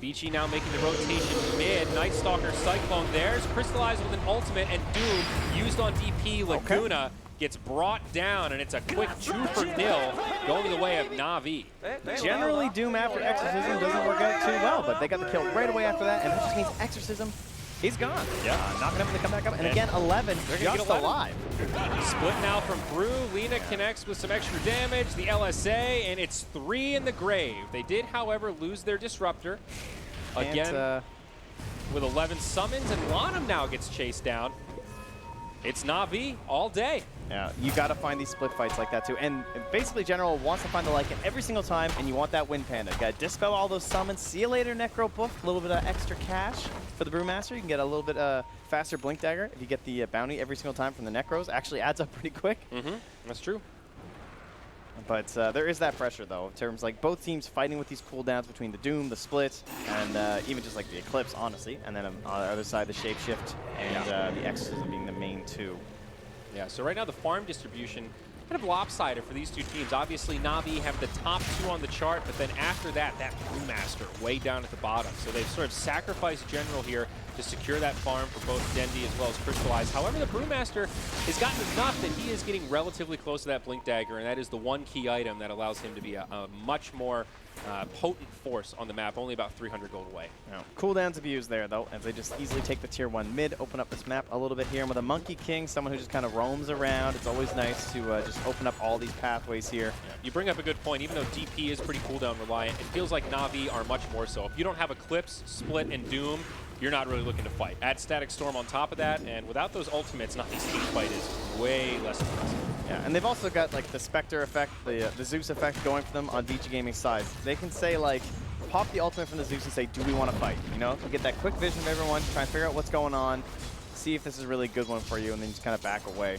Vici now making the rotation mid. Night Stalker Cyclone there's crystallized with an ultimate, and Doom used on DP. Laguna gets brought down, and it's a quick 2-for-0 going the way of Na'Vi. Generally, Doom after Exorcism doesn't work out too well, but they got the kill right away after that, and that just means Exorcism, he's gone. Yeah. Not going to have to come back up. And again, 11 just alive. Split now from Brew. Lina connects with some extra damage. The LSA, and it's 3 in the grave. They did, however, lose their Disruptor. Again, with 11 summons, and Lanham now gets chased down. It's Na'Vi all day. Yeah, you got to find these split fights like that too. And basically, General wants to find the Lycan every single time, and you want that Wind Panda. You got to dispel all those summons. See you later, Necro Book. A little bit of extra cash for the Brewmaster. You can get a little bit faster Blink Dagger if you get the bounty every single time from the Necros. Actually adds up pretty quick. That's true. But there is that pressure, though, in terms like both teams fighting with these cooldowns between the Doom, the Split, and even just like the Eclipse, honestly. And then on the other side, the Shapeshift and the Exorcism being the main two. Yeah, so right now the farm distribution kind of lopsided for these two teams. Obviously, Na'Vi have the top 2 on the chart, but then after that, that Brewmaster way down at the bottom. So they've sort of sacrificed General here to secure that farm for both Dendi as well as Crystallize. However, the Brewmaster has gotten enough that he is getting relatively close to that Blink Dagger, and that is the one key item that allows him to be a much more potent force on the map, only about 300 gold away. Yeah. Cooldowns to be used there, though, as they just easily take the tier 1 mid, open up this map a little bit here. And with a Monkey King, someone who just kind of roams around, it's always nice to just open up all these pathways here. Yeah. You bring up a good point. Even though DP is pretty cooldown reliant, it feels like Na'Vi are much more so. If you don't have Eclipse, Split, and Doom, you're not really looking to fight. Add Static Storm on top of that, and without those ultimates, Na'Vi's team fight is way less impressive. Yeah, and they've also got like the Spectre effect, the Zeus effect going for them on Vici Gaming's side. They can say like, pop the ultimate from the Zeus and say, do we want to fight? You know, you get that quick vision of everyone, try and figure out what's going on, see if this is really a good one for you, and then just kind of back away.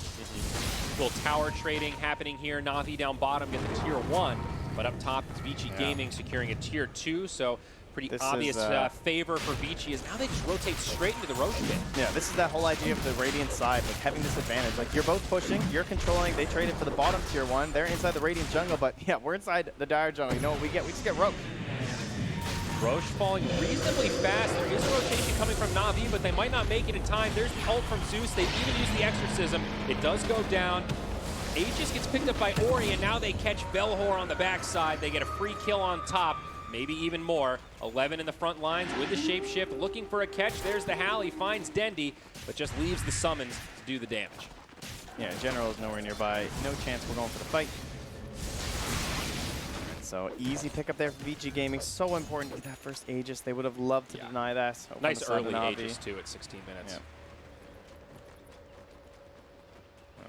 Little tower trading happening here. Na'Vi down bottom get the tier 1, but up top it's Vici Gaming securing a tier 2, so pretty obvious favor for Vici is now they just rotate straight into the Roche pit. Yeah, this is that whole idea of the Radiant side, like having this advantage. Like you're both pushing, you're controlling, they traded for the bottom tier 1, they're inside the Radiant jungle, but yeah, we're inside the Dire jungle. You know what we get? We just get roped. Roche falling reasonably fast. There is a rotation coming from Na'Vi, but they might not make it in time. There's the ult from Zeus. They even use the Exorcism. It does go down. Aegis gets picked up by Ori, and now they catch Belhor on the backside. They get a free kill on top, maybe even more. 11 in the front lines with the shapeshift, looking for a catch. There's the Hal. He finds Dendi, but just leaves the summons to do the damage. Yeah, General is nowhere nearby. No chance we're going for the fight. So easy pickup there for Vici Gaming. So important to get that first Aegis. They would have loved to deny that. Nice early Aegis too at 16 minutes. Yeah.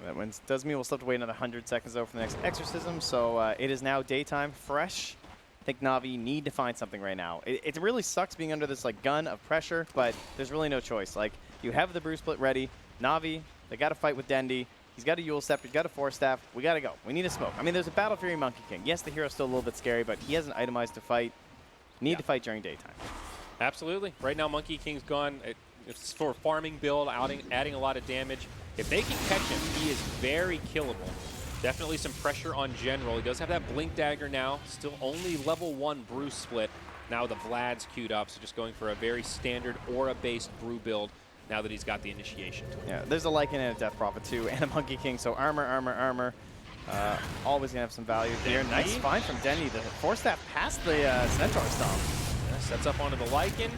That wins. Does mean we'll still have to wait another 100 seconds though for the next Exorcism. So it is now daytime, fresh. I think Na'Vi need to find something right now. It really sucks being under this like gun of pressure, but there's really no choice. Like you have the Brew Split ready. Na'Vi, they got to fight with Dendi. He's got a Yule Scepter, he's got a Force Staff. We got to go. We need a smoke. I mean, there's a Battle Fury Monkey King. Yes, the hero's still a little bit scary, but he hasn't itemized to fight. Need to fight during daytime. Absolutely. Right now, Monkey King's gone. It's for a farming build, adding a lot of damage. If they can catch him, he is very killable. Definitely some pressure on General. He does have that Blink Dagger now. Still only level 1 Brew Split. Now the Vlad's queued up, so just going for a very standard Aura-based Brew build now that he's got the initiation. Yeah, there's a Lycan and a Death Prophet too, and a Monkey King, so armor. Always going to have some value here. Nice find from Dendi. The Force Staff past the Centaur Stomp. Yeah, sets up onto the Lycan.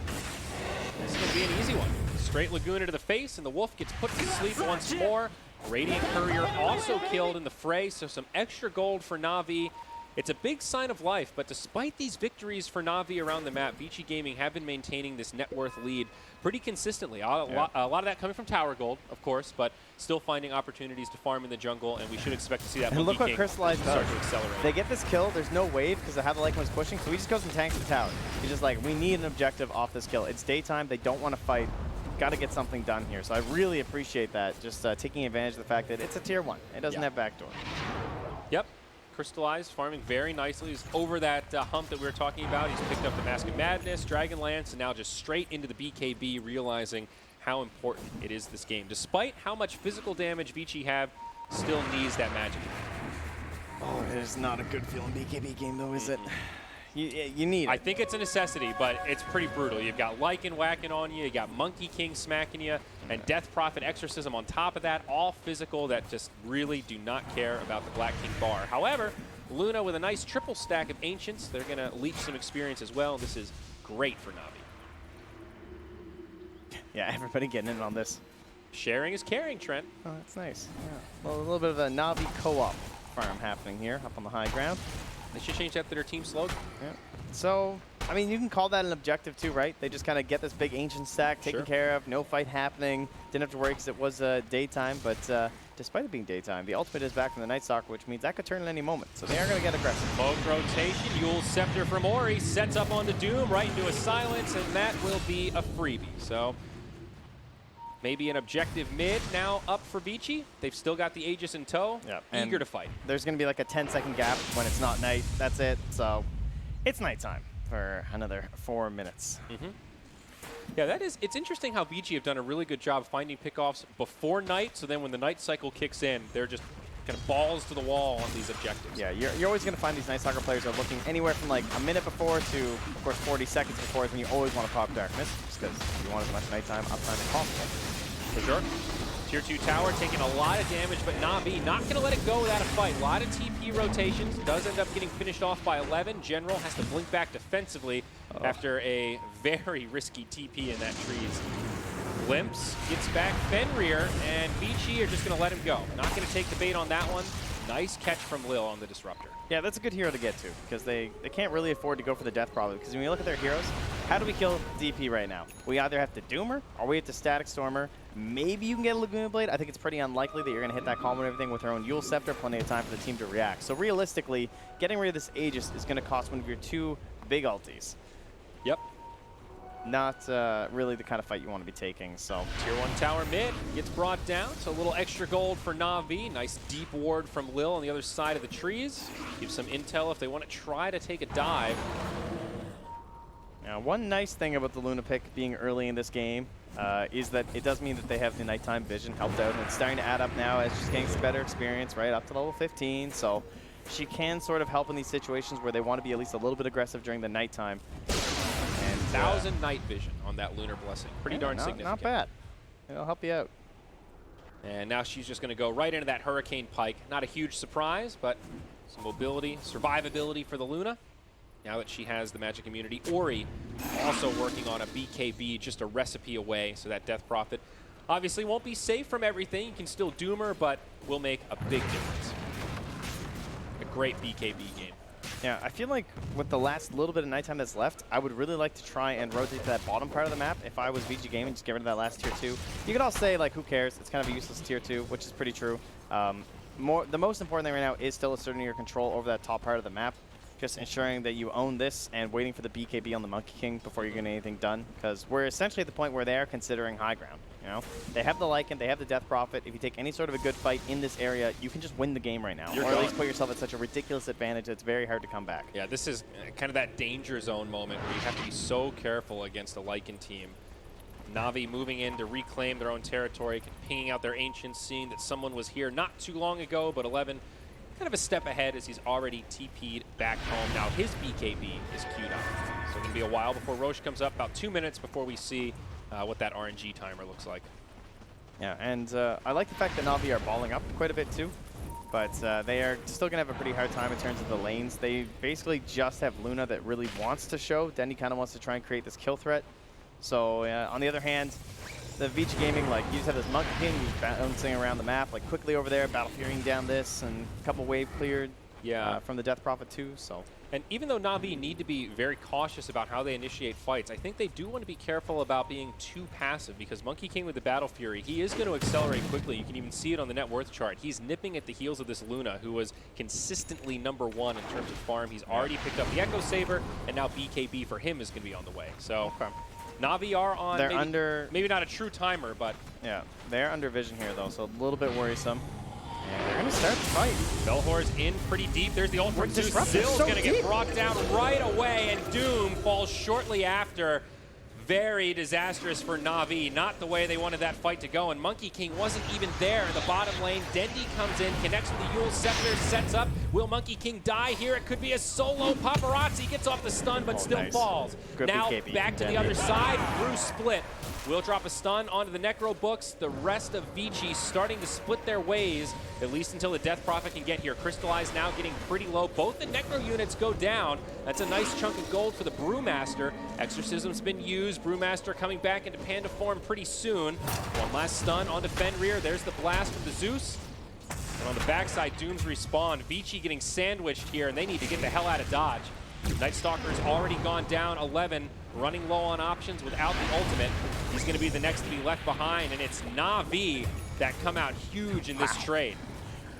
This is going to be an easy one. Straight Laguna to the face, and the Wolf gets put to sleep once more. Radiant Courier also killed in the fray, so some extra gold for Na'Vi. It's a big sign of life, but despite these victories for Na'Vi around the map, Vici Gaming have been maintaining this net worth lead pretty consistently. A lot of that coming from Tower Gold, of course, but still finding opportunities to farm in the jungle, and we should expect to see that Monkey King start to accelerate. They get this kill, there's no wave because of how the Lycan was pushing, so he just goes and tanks the tower. He's just like, we need an objective off this kill. It's daytime, they don't want to fight. Got to get something done here. So I really appreciate that, just taking advantage of the fact that it's a tier 1. It doesn't have backdoor. Yep. Crystallized, farming very nicely. He's over that hump that we were talking about. He's picked up the Mask of Madness, Dragon Lance, and now just straight into the BKB, realizing how important it is this game. Despite how much physical damage Vici have, still needs that magic. Oh, it is not a good feeling BKB game though, is it? You need it. I think it's a necessity, but it's pretty brutal. You've got Lycan whacking on you, you got Monkey King smacking you, and Death Prophet Exorcism on top of that, all physical that just really do not care about the Black King bar. However, Luna with a nice triple stack of Ancients, they're going to leech some experience as well, and this is great for Na'Vi. Yeah, everybody getting in on this. Sharing is caring, Trent. Oh, that's nice. Yeah. Well, a little bit of a Na'Vi co-op farm happening here up on the high ground. They should change that to their team slogan. Yeah. So, I mean, you can call that an objective too, right? They just kind of get this big ancient stack taken care of, no fight happening. Didn't have to worry because it was daytime, but despite it being daytime, the ultimate is back from the Night Stalker, which means that could turn at any moment. So they are going to get aggressive. Smoke rotation, Yule Scepter from Ori, sets up onto Doom, right into a silence, and that will be a freebie. So maybe an objective mid now up for Vici. They've still got the Aegis in tow, eager to fight. There's going to be like a 10-second gap when it's not night. That's it. So it's nighttime for another 4 minutes. Yeah, it's interesting how Vici have done a really good job finding pickoffs before night, so then when the night cycle kicks in, they're just kind of balls to the wall on these objectives. Yeah, you're always going to find these Night Stalker players are looking anywhere from like a minute before to, of course, 40 seconds before is when you always want to pop Darkness, just because you want as much nighttime uptime as possible. For sure. Tier 2 tower taking a lot of damage, but Na'Vi not going to let it go without a fight. A lot of TP rotations. Does end up getting finished off by 11. General has to blink back defensively after a very risky TP in that trees. Glimpse gets back Fenrir, and Vici are just going to let him go. Not going to take the bait on that one. Nice catch from Lil on the Disruptor. Yeah, that's a good hero to get to, because they can't really afford to go for the Death Prophet, because when you look at their heroes, how do we kill DP right now? We either have to Doomer, or we have to Static Stormer. Maybe you can get a Laguna Blade. I think it's pretty unlikely that you're going to hit that column and everything with her own Yule Scepter. Plenty of time for the team to react. So realistically, getting rid of this Aegis is going to cost one of your 2 big ultis. Yep. Not really the kind of fight you want to be taking. So Tier 1 tower mid gets brought down, so a little extra gold for Na'Vi. Nice deep ward from Lil on the other side of the trees. Gives some intel if they want to try to take a dive. Now, one nice thing about the Luna pick being early in this game is that it does mean that they have the nighttime vision helped out, and it's starting to add up now as she's getting some better experience, right, up to level 15. So she can sort of help in these situations where they want to be at least a little bit aggressive during the nighttime. 1,000 night vision on that Lunar Blessing. Pretty darn significant. Not bad. It'll help you out. And now she's just going to go right into that Hurricane Pike. Not a huge surprise, but some mobility, survivability for the Luna. Now that she has the magic immunity. Ori also working on a BKB, just a recipe away, so that Death Prophet obviously won't be safe from everything. You can still doom her, but will make a big difference. A great BKB game. Yeah, I feel like with the last little bit of nighttime that's left, I would really like to try and rotate to that bottom part of the map. If I was VG Gaming, just get rid of that last tier 2. You could all say, like, who cares? It's kind of a useless tier 2, which is pretty true. The most important thing right now is still asserting your control over that top part of the map. Just ensuring that you own this and waiting for the BKB on the Monkey King before you're getting anything done. Because we're essentially at the point where they are considering high ground. You know, they have the Lycan, they have the Death Prophet. If you take any sort of a good fight in this area, you can just win the game right now. Or at least put yourself at such a ridiculous advantage that it's very hard to come back. Yeah, this is kind of that danger zone moment where you have to be so careful against a Lycan team. Na'Vi moving in to reclaim their own territory, pinging out their ancients, seeing that someone was here not too long ago, but 11 kind of a step ahead as he's already TP'd back home. Now his BKB is queued up. So it's going to be a while before Roche comes up, about 2 minutes before we see what that RNG timer looks like. Yeah, and I like the fact that Na'Vi are balling up quite a bit too, but they are still going to have a pretty hard time in terms of the lanes. They basically just have Luna that really wants to show. Dendy kind of wants to try and create this kill threat. So on the other hand, the Vici Gaming, like, you just have this Monkey King who's bouncing around the map, like, quickly over there, battle furying down this, and a couple wave cleared from the Death Prophet too, so. And even though Na'Vi need to be very cautious about how they initiate fights, I think they do want to be careful about being too passive, because Monkey King with the Battle Fury, he is going to accelerate quickly. You can even see it on the net worth chart. He's nipping at the heels of this Luna, who was consistently #1 in terms of farm. He's already picked up the Echo Saber, and now BKB for him is going to be on the way. So. Okay. Na'Vi are on, they're maybe not a true timer, but... Yeah, they're under vision here, though, so a little bit worrisome. And they're going to start the fight. Belhor's in pretty deep. There's the ult from Zeus. Zill's going to get brought down right away, and Doom falls shortly after. Very disastrous for Na'Vi. Not the way they wanted that fight to go, and Monkey King wasn't even there in the bottom lane. Dendy comes in, connects with the Yule Scepter, sets up. Will Monkey King die here? It could be a solo. Paparazzi gets off the stun, but still falls. Good now BKB. back to the other side. Brew split. Will drop a stun onto the Necro Books. The rest of Vici starting to split their ways, at least until the Death Prophet can get here. Crystallize now getting pretty low. Both the Necro units go down. That's a nice chunk of gold for the Brewmaster. Exorcism's been used. Brewmaster coming back into Panda form pretty soon. One last stun onto Fenrir. There's the blast of the Zeus. And on the backside, Doom's respawn. Vici getting sandwiched here, and they need to get the hell out of Dodge. Night Stalker's already gone down 11, running low on options without the ultimate. He's going to be the next to be left behind, and it's Na'Vi that come out huge in this trade.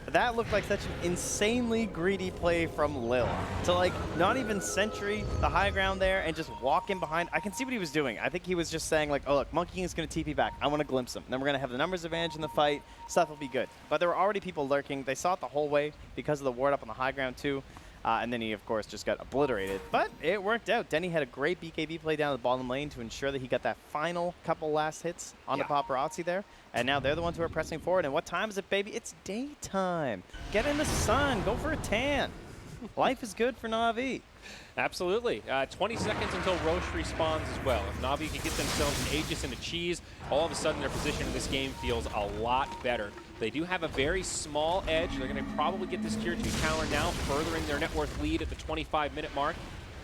That looked like such an insanely greedy play from Lil. To, like, not even sentry the high ground there and just walk in behind. I can see what he was doing. I think he was just saying, like, oh, look, Monkey King is going to TP back. I want to glimpse him. Then we're going to have the numbers advantage in the fight. Stuff will be good. But there were already people lurking. They saw it the whole way because of the ward up on the high ground, too. And then he, of course, just got obliterated. But it worked out. Denny had a great BKB play down the bottom lane to ensure that he got that final couple last hits on the Paparazzi there. And now they're the ones who are pressing forward. And what time is it, baby? It's daytime. Get in the sun. Go for a tan. Life is good for Na'Vi. Absolutely. 20 seconds until Roche respawns as well. If Na'Vi can get themselves an Aegis and a Cheese, all of a sudden their position in this game feels a lot better. They do have a very small edge. They're going to probably get this tier 2 tower now, furthering their net worth lead at the 25-minute mark,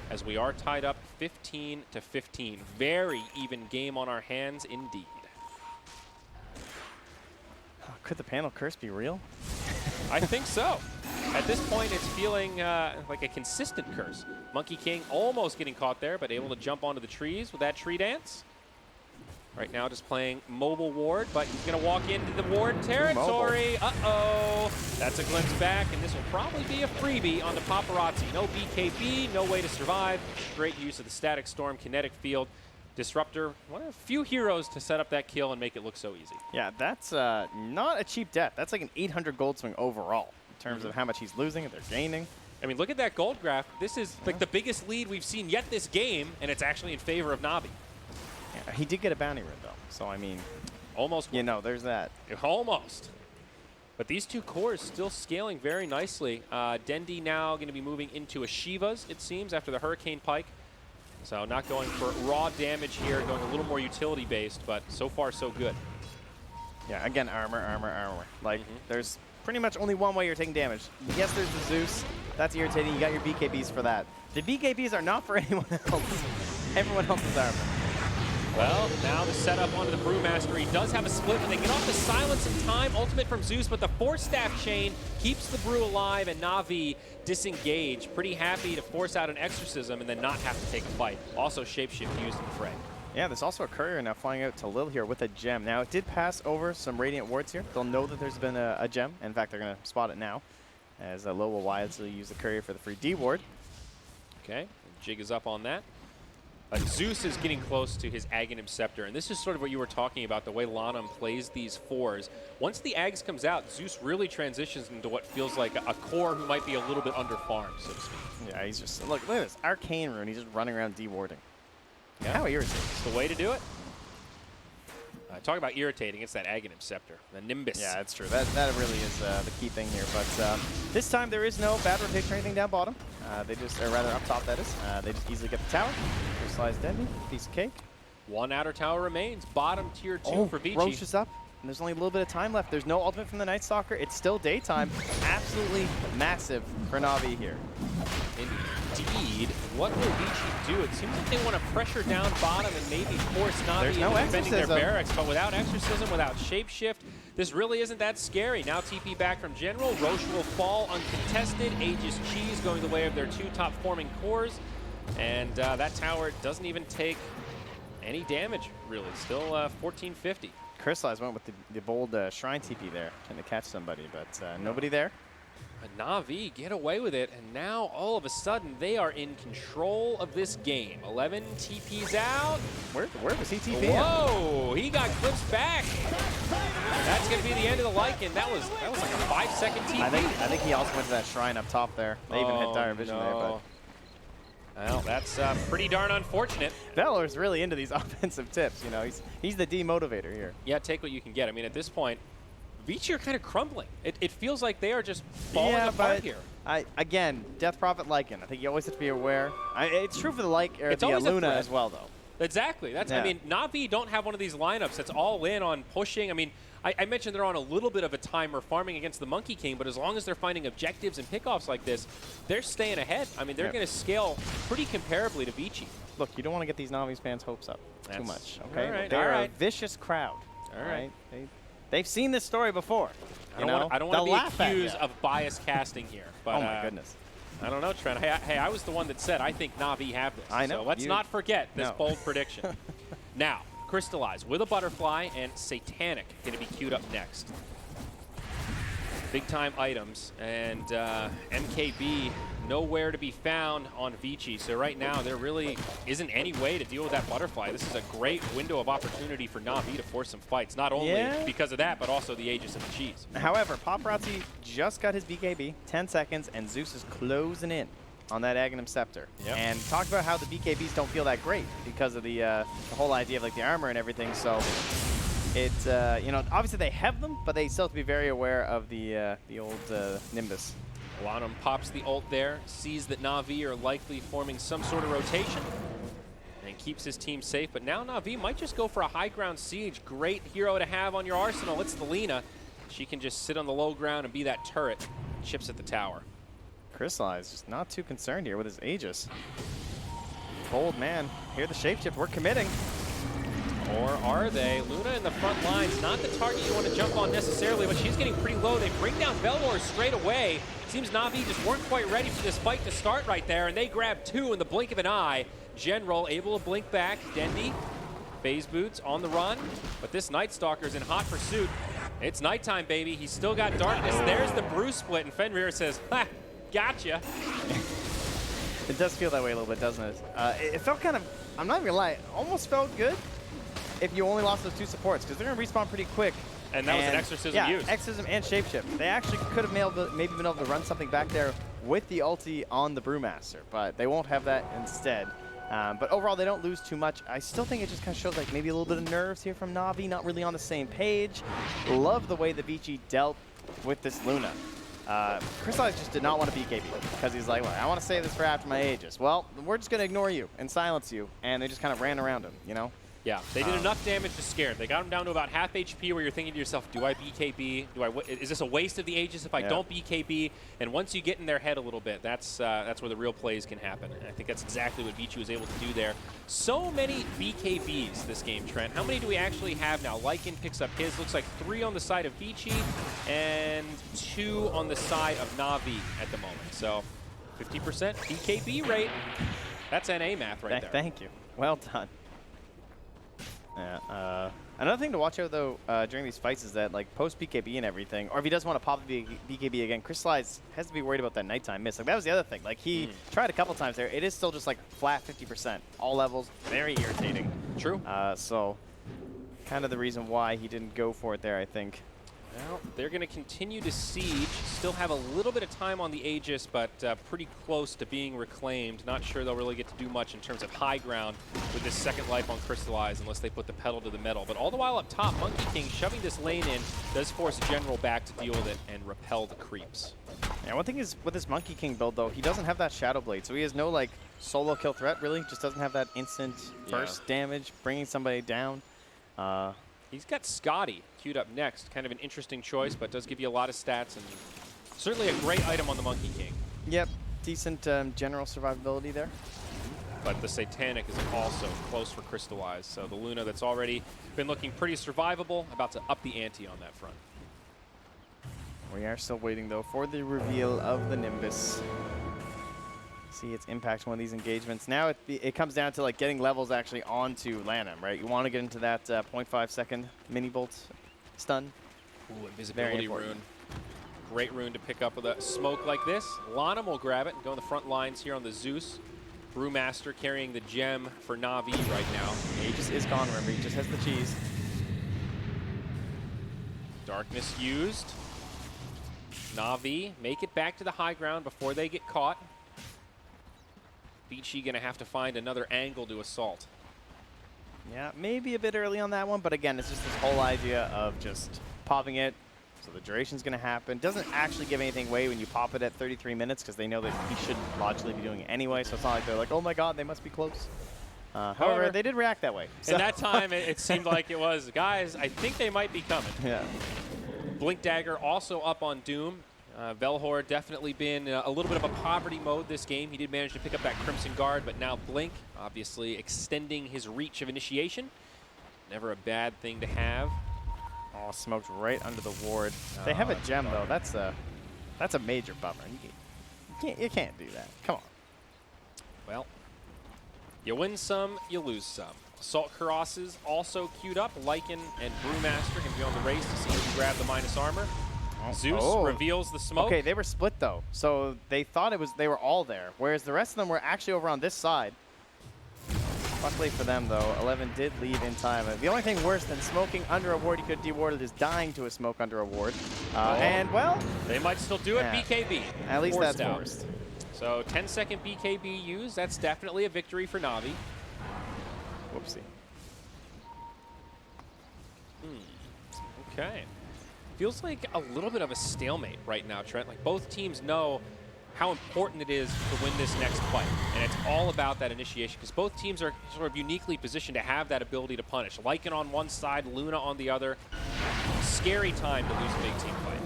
as we are tied up 15-15. Very even game on our hands indeed. Could the panel curse be real? I think so. At this point, it's feeling like a consistent curse. Monkey King almost getting caught there, but able to jump onto the trees with that tree dance. Right now just playing mobile ward, but he's going to walk into the ward territory. Uh-oh. That's a glimpse back, and this will probably be a freebie on the Paparazzi. No BKB, no way to survive. Great use of the Static Storm kinetic field. Disruptor, one of the few heroes to set up that kill and make it look so easy. Yeah, that's not a cheap death. That's like an 800 gold swing overall in terms of how much he's losing and they're gaining. I mean, look at that gold graph. This is like the biggest lead we've seen yet this game, and it's actually in favor of Na'Vi. Yeah, he did get a bounty ring, though. So, I mean, almost. You know, there's that. Almost. But these two cores still scaling very nicely. Dendy now going to be moving into a Shiva's, it seems, after the Hurricane Pike. So not going for raw damage here, going a little more utility-based, but so far so good. Yeah, again, armor, armor, armor. Like, there's pretty much only one way you're taking damage. Yes, there's the Zeus. That's irritating. You got your BKBs for that. The BKBs are not for anyone else. Everyone else is armor. Well, now the setup onto the Brewmaster. He does have a split, but they get off the silence in time. Ultimate from Zeus, but the Force Staff chain keeps the Brew alive, and Na'Vi disengage. Pretty happy to force out an Exorcism and then not have to take a fight. Also, Shapeshift used in the fray. Yeah, there's also a courier now flying out to Lil here with a gem. Now, it did pass over some Radiant Wards here. They'll know that there's been a gem. In fact, they're going to spot it now, as Lil will wisely use the courier for the free D ward. Okay, Jig is up on that. Zeus is getting close to his Aghanim Scepter, and this is sort of what you were talking about, the way Lanham plays these fours. Once the Ags comes out, Zeus really transitions into what feels like a core who might be a little bit under-farmed, so to speak. Yeah, he's just, look at this, Arcane Rune, he's just running around de-warding. Yeah. How irritating. It's the way to do it. Talk about irritating, it's that Aghanim Scepter, the Nimbus. Yeah, it's true. That really is the key thing here. But this time there is no bad rotation or anything down bottom. They just, or rather up top, that is. They just easily get the tower. Slice Dendy, piece of cake. One outer tower remains. Bottom tier 2 for Vici. Roche is up, and there's only a little bit of time left. There's no ultimate from the Night Stalker. It's still daytime. Absolutely massive for Na'Vi here. Indeed. What will Vici do? It seems like they want to pressure down bottom and maybe force Na'Vi into defending their barracks, but without Exorcism, without Shapeshift, this really isn't that scary. Now TP back from General. Roche will fall uncontested. Aegis Cheese going the way of their 2 top forming cores. And that tower doesn't even take any damage, really. Still 1450. Crystallize went with the bold Shrine TP there, trying to catch somebody, but nobody there. Na'Vi get away with it, and now all of a sudden they are in control of this game. 11 TPs out. Where was he TPing? Whoa, he got clipped back. That's going to be the end of the Lycan. That was like a 5-second TP. I think he also went to that Shrine up top there. They even had dire vision there, but. Well, that's pretty darn unfortunate. Valor's really into these offensive tips. You know, he's the demotivator here. Yeah, take what you can get. I mean, at this point, Vici are kind of crumbling. It feels like they are just falling apart here. Again, Death Prophet Lycan. I think you always have to be aware. It's true for the Luna as well, though. Exactly. I mean, Na'Vi don't have one of these lineups that's all in on pushing. I mean, I mentioned they're on a little bit of a timer farming against the Monkey King, but as long as they're finding objectives and pickoffs like this, they're staying ahead. I mean, they're going to scale pretty comparably to Vici. Look, you don't want to get these Na'Vi fans' hopes up too much. Okay, all right, they're a vicious crowd. All right. They've seen this story before. I don't want to be accused of bias casting here. But, oh my goodness. I don't know, Trent. Hey, I was the one that said I think Na'Vi have this. I know. So let's not forget this bold prediction. Now, Crystallize with a Butterfly and Satanic going to be queued up next. Big time items, and MKB nowhere to be found on Vici. So right now there really isn't any way to deal with that Butterfly. This is a great window of opportunity for Na'Vi to force some fights. Not only because of that, but also the Aegis and the Cheese. However, Paparazzi just got his BKB, 10 seconds, and Zeus is closing in on that Aghanim Scepter. And talked about how the BKBs don't feel that great because of the whole idea of like the armor and everything. So it's, you know, obviously they have them, but they still have to be very aware of the old Nimbus. Lanham pops the ult there, sees that Na'Vi are likely forming some sort of rotation, and keeps his team safe. But now Na'Vi might just go for a high ground siege. Great hero to have on your arsenal. It's the Lina. She can just sit on the low ground and be that turret. Chips at the tower. Crystallize just not too concerned here with his Aegis. Bold man, here the shapeshift, we're committing. Or are they? Luna in the front lines, not the target you want to jump on necessarily, but she's getting pretty low. They bring down Belor straight away. Seems Na'Vi just weren't quite ready for this fight to start right there, and they grab 2 in the blink of an eye. General able to blink back. Dendy, phase boots on the run, but this Night Stalker's in hot pursuit. It's nighttime, baby. He's still got darkness. There's the brew split, and Fenrir says, ha, gotcha. It does feel that way a little bit, doesn't it? It felt kind of, I'm not gonna lie, it almost felt good if you only lost those 2 supports, because they're gonna respawn pretty quick. And that was an Exorcism used. Yeah, Exorcism and Shapeshift. They actually could have maybe been able to run something back there with the ulti on the Brewmaster, but they won't have that instead. But overall, they don't lose too much. I still think it just kind of shows like maybe a little bit of nerves here from Na'Vi, not really on the same page. Love the way the Vici dealt with this Luna. Crystallize just did not want to BKB because he's like, well, I want to save this for after my Aegis. Well, we're just going to ignore you and silence you. And they just kind of ran around him, you know? Yeah, they did enough damage to scare him. They got him down to about half HP where you're thinking to yourself, do I BKB? Is this a waste of the Aegis if I don't BKB? And once you get in their head a little bit, that's where the real plays can happen. And I think that's exactly what Vici was able to do there. So many BKBs this game, Trent. How many do we actually have now? Lycan picks up his. Looks like 3 on the side of Vici and 2 on the side of Na'Vi at the moment. So 50% BKB rate. That's NA math right there. Thank you. Well done. Yeah. Another thing to watch out, though, during these fights is that, like, post-BKB and everything, or if he does want to pop the BKB again, Crystallize has to be worried about that nighttime miss. Like, that was the other thing. Like, he tried a couple times there. It is still just, like, flat 50%. All levels, very irritating. True. So, kind of the reason why he didn't go for it there, I think. Well, they're going to continue to siege, still have a little bit of time on the Aegis, but pretty close to being reclaimed. Not sure they'll really get to do much in terms of high ground with this second life on Crystallize unless they put the pedal to the metal. But all the while up top, Monkey King shoving this lane in does force General back to deal with it and repel the creeps. Yeah, one thing is with this Monkey King build, though, he doesn't have that Shadow Blade, so he has no, like, solo kill threat, really. Just doesn't have that instant burst damage, bringing somebody down. He's got Scotty queued up next. Kind of an interesting choice, but does give you a lot of stats and certainly a great item on the Monkey King. Yep, decent general survivability there. But the Satanic is also close for Crystallize. So the Luna that's already been looking pretty survivable, about to up the ante on that front. We are still waiting, though, for the reveal of the Nimbus. See its impact on one of these engagements. Now it comes down to, like, getting levels actually onto Lanham, right? You want to get into that 0.5 second mini bolt stun. Ooh, invisibility rune. Great rune to pick up with a smoke like this. Lanham will grab it and go on the front lines here on the Zeus. Brewmaster carrying the gem for Na'Vi right now. Aegis is gone, remember, he just has the cheese. Darkness used. Na'Vi make it back to the high ground before they get caught. Vici gonna have to find another angle to assault. Yeah, maybe a bit early on that one, but again, it's just this whole idea of just popping it, so the duration's gonna happen. Doesn't actually give anything away when you pop it at 33 minutes, because they know that he should logically be doing it anyway, so it's not like they're like, oh my god, they must be close. However, they did react that way. So. In that time, it seemed like it was, guys, I think they might be coming. Yeah. Blink Dagger also up on Doom. Velhor definitely been a little bit of a poverty mode this game. He did manage to pick up that Crimson Guard, but now Blink, obviously extending his reach of initiation. Never a bad thing to have. Oh, smoked right under the ward. They have a gem, though. That's a major bummer. You can't do that. Come on. Well, you win some, you lose some. Assault Karosses also queued up. Lycan and Brewmaster can be on the race to see who can grab the minus armor. Zeus reveals the smoke. Okay, they were split, though. So they thought they were all there, whereas the rest of them were actually over on this side. Luckily for them, though, 11 did leave in time. The only thing worse than smoking under a ward you could dewarded is dying to a smoke under a ward. And, well... They might still do it, BKB. At least that's forced. So 10-second BKB used. That's definitely a victory for Na'Vi. Whoopsie. Okay. Feels like a little bit of a stalemate right now, Trent. Like, both teams know how important it is to win this next fight. And it's all about that initiation, because both teams are sort of uniquely positioned to have that ability to punish. Lycan on one side, Luna on the other. Scary time to lose a big team fight.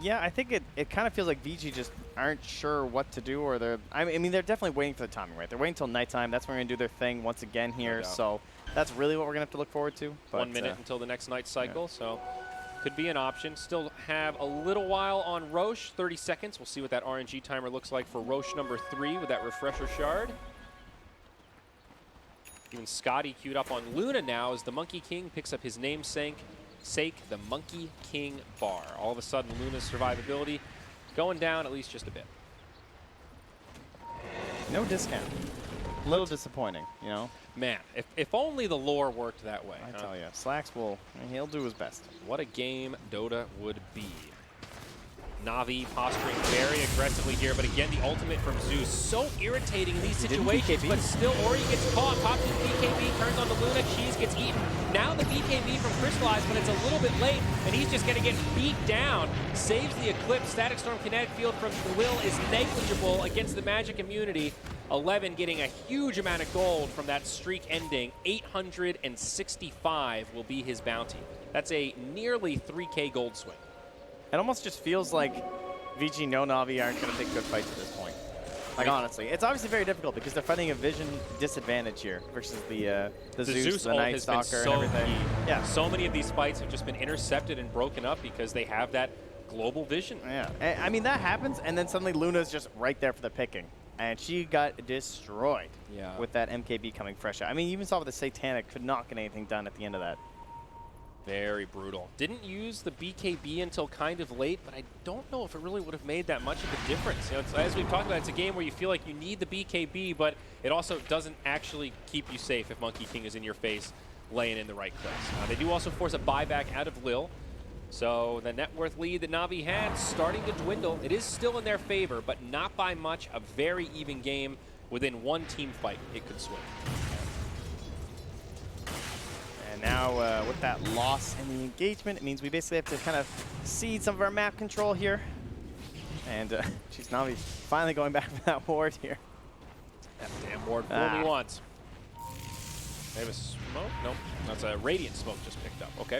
Yeah, I think it kind of feels like Vici just aren't sure what to do, or I mean, they're definitely waiting for the timing, right? They're waiting until nighttime. That's when we're going to do their thing once again here. So that's really what we're going to have to look forward to. But, 1 minute until the next night cycle, so could be an option. Still have a little while on Roche, 30 seconds. We'll see what that RNG timer looks like for Roche number 3 with that refresher shard. Even Scotty queued up on Luna now as the Monkey King picks up his namesake, the Monkey King bar. All of a sudden, Luna's survivability going down at least just a bit. No discount. A little disappointing, you know? Man, if only the lore worked that way. I tell you, Slacks he'll do his best. What a game Dota would be. Na'Vi posturing very aggressively here, but again, the ultimate from Zeus, so irritating in these situations, but still Ori gets caught, pops his BKB, turns on the Luna, Cheese gets eaten. Now the BKB from Crystallize, but it's a little bit late, and he's just gonna get beat down. Saves the Eclipse, Static Storm kinetic field from Will is negligible against the magic immunity. 11 getting a huge amount of gold from that streak ending. 865 will be his bounty. That's a nearly 3K gold swing. It almost just feels like Vici no Na'Vi aren't going to take good fights at this point. Like, honestly. It's obviously very difficult because they're fighting a vision disadvantage here versus the Zeus, the Night Stalker, and everything. Yeah. So many of these fights have just been intercepted and broken up because they have that global vision. Yeah. I mean, that happens, and then suddenly Luna's just right there for the picking. And she got destroyed with that MKB coming fresh out. I mean, you even saw with the Satanic could not get anything done at the end of that. Very brutal. Didn't use the BKB until kind of late, but I don't know if it really would have made that much of a difference. You know, as we've talked about, it's a game where you feel like you need the BKB, but it also doesn't actually keep you safe if Monkey King is in your face laying in the right clicks. They do also force a buyback out of Lil. So the net worth lead that Na'Vi had starting to dwindle. It is still in their favor, but not by much. A very even game. Within one team fight, it could swing. And now with that loss in the engagement, it means we basically have to kind of cede some of our map control here. And geez, Na'Vi finally going back for that ward here. That damn ward fooled me once. They have a smoke? Nope. That's a Radiant smoke just picked up. Okay.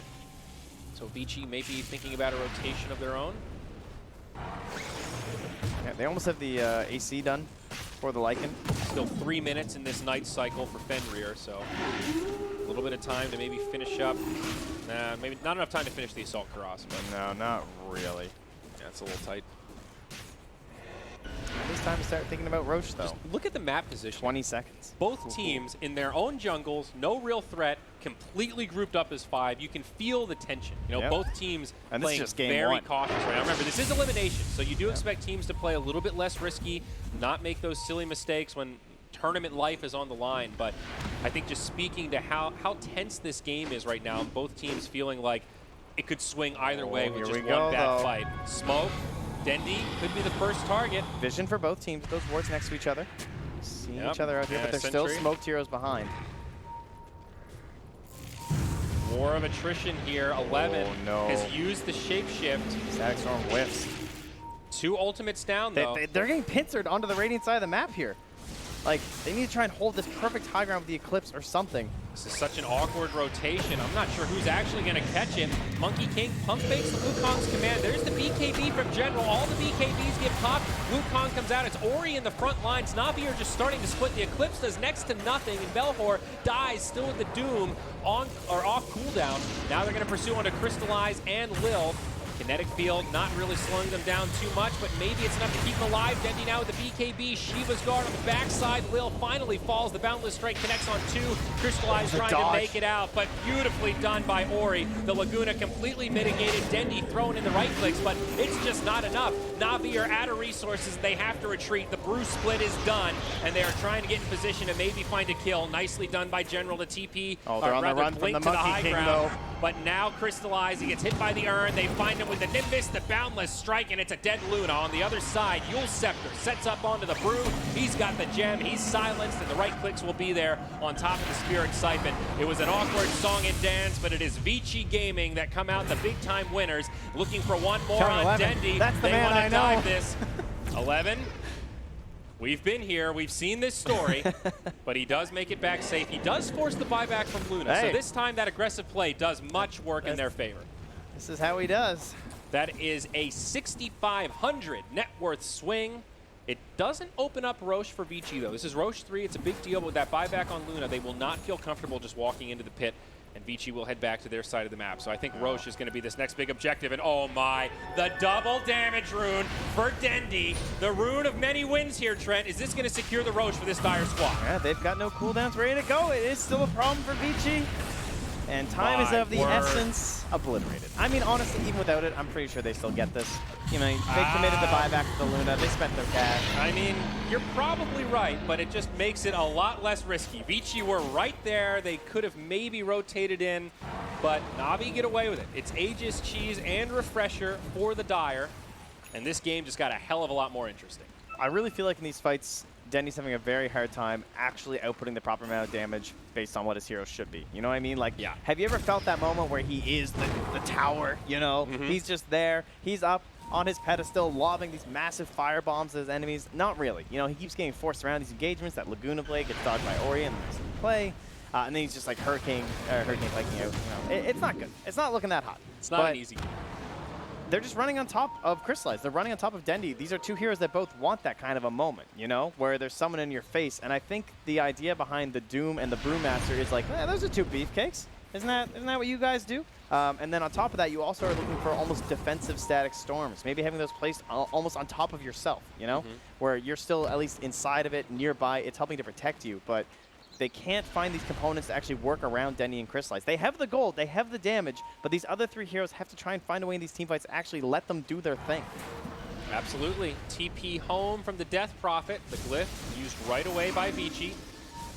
So Vici may be thinking about a rotation of their own. Yeah, they almost have the AC done for the Lycan. Still 3 minutes in this night cycle for Fenrir, so a little bit of time to maybe finish up. Nah, maybe not enough time to finish the Assault Cross, but no, not really. Yeah, it's a little tight. It's time to start thinking about Roche, though. Just look at the map position. 20 seconds. Both teams in their own jungles, no real threat, completely grouped up as 5. You can feel the tension. You know, both teams playing very cautious right now. Remember, this is elimination, so you do expect teams to play a little bit less risky, not make those silly mistakes when tournament life is on the line. But I think just speaking to how tense this game is right now, both teams feeling like it could swing either way with just one bad fight. Smoke. Dendi could be the first target. Vision for both teams. Those wards next to each other. Seeing each other out here, but there's still smoked heroes behind. War of attrition here. 11 has used the shapeshift. Static Storm whiffs. 2 ultimates down, though. They're getting pincered onto the Radiant side of the map here. Like, they need to try and hold this perfect high ground with the Eclipse or something. This is such an awkward rotation. I'm not sure who's actually going to catch him. Monkey King pump fakes the Wukong's command. There's the BKB from General. All the BKBs get popped. Wukong comes out. It's Ori in the front lines. Na'Vi are just starting to split. The Eclipse does next to nothing, and Belhor dies still with the Doom on or off cooldown. Now they're going to pursue onto Crystallize and Lil. Kinetic field not really slowing them down too much, but maybe it's enough to keep them alive. Dendi now with the BKB. Shiva's guard on the backside. Lil finally falls. The Boundless Strike connects on 2. Crystallize trying to make it out, but beautifully done by Ori. The Laguna completely mitigated. Dendi throwing in the right clicks, but it's just not enough. Na'Vi are out of resources. They have to retreat. The Brew split is done, and they are trying to get in position to maybe find a kill. Nicely done by General to TP. Oh, they're on the run from the Monkey King, though. But now Crystallize, he gets hit by the Urn. They find him with the Nimbus, the Boundless Strike, and it's a dead Luna. On the other side, Yule Scepter sets up onto the Brew. He's got the gem. He's silenced, and the right clicks will be there on top of the Spirit Siphon. It was an awkward song and dance, but it is Vici Gaming that come out the big-time winners. Looking for one more on Dendi. That's the they man want I to know. dive this. 11. We've been here. We've seen this story. But he does make it back safe. He does force the buyback from Luna. So this time, that aggressive play does much work in their favor. This is how he does. That is a 6,500 net worth swing. It doesn't open up Roche for Vici, though. This is Roche 3. It's a big deal, but with that buyback on Luna, they will not feel comfortable just walking into the pit, and Vici will head back to their side of the map. So I think Roche is going to be this next big objective, and oh my, the double damage rune for Dendi. The rune of many wins here, Trent. Is this going to secure the Roche for this Dire squad? Yeah, they've got no cooldowns ready to go. It is still a problem for Vici. And time is of the essence. Obliterated. I mean, honestly, even without it, I'm pretty sure they still get this. You know, they committed the buyback to the Luna. They spent their cash. I mean, you're probably right, but it just makes it a lot less risky. Vici were right there. They could have maybe rotated in, but Na'Vi get away with it. It's Aegis, Cheese, and Refresher for the Dire. And this game just got a hell of a lot more interesting. I really feel like in these fights, Dendy's having a very hard time actually outputting the proper amount of damage based on what his heroes should be. You know what I mean? Like, have you ever felt that moment where he is the tower, you know? He's just there. He's up on his pedestal, lobbing these massive fire bombs at his enemies. Not really. You know, he keeps getting forced around these engagements. That Laguna Blade gets dodged by Ori and the play. And then he's just like hurricane liking out. You know, it's not good. It's not looking that hot. It's not an easy game. They're just running on top of Crystallize. They're running on top of Dendy. These are two heroes that both want that kind of a moment, you know, where there's someone in your face. And I think the idea behind the Doom and the Brewmaster is like, those are two beefcakes. Isn't that what you guys do? And then on top of that, you also are looking for almost defensive static storms. Maybe having those placed almost on top of yourself, you know, where you're still at least inside of it, nearby. It's helping to protect you, but they can't find these components to actually work around Dendy and Crystallize. They have the gold, they have the damage, but these other three heroes have to try and find a way in these teamfights to actually let them do their thing. Absolutely. TP home from the Death Prophet, the glyph used right away by Vici.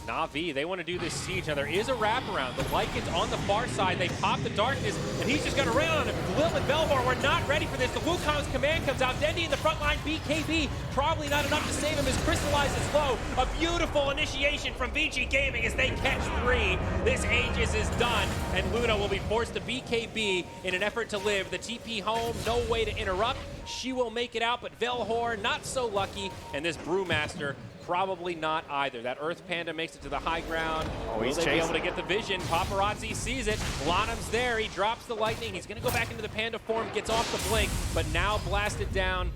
Na'Vi, they want to do this siege. Now, there is a wraparound. The Lycans on the far side. They pop the darkness, and he's just going to rain on him. Glil and Belvoir were not ready for this. The Wukong's command comes out. Dendy in the front line. BKB, probably not enough to save him as Crystallize is low. A beautiful initiation from Vici Gaming as they catch 3. This Aegis is done, and Luna will be forced to BKB in an effort to live. The TP home, no way to interrupt. She will make it out, but Velhor not so lucky, and this Brewmaster probably not either. That Earth Panda makes it to the high ground. Will they be able to get the vision? Paparazzi sees it. Lanham's there. He drops the lightning. He's going to go back into the Panda form, gets off the blink, but now blasted down.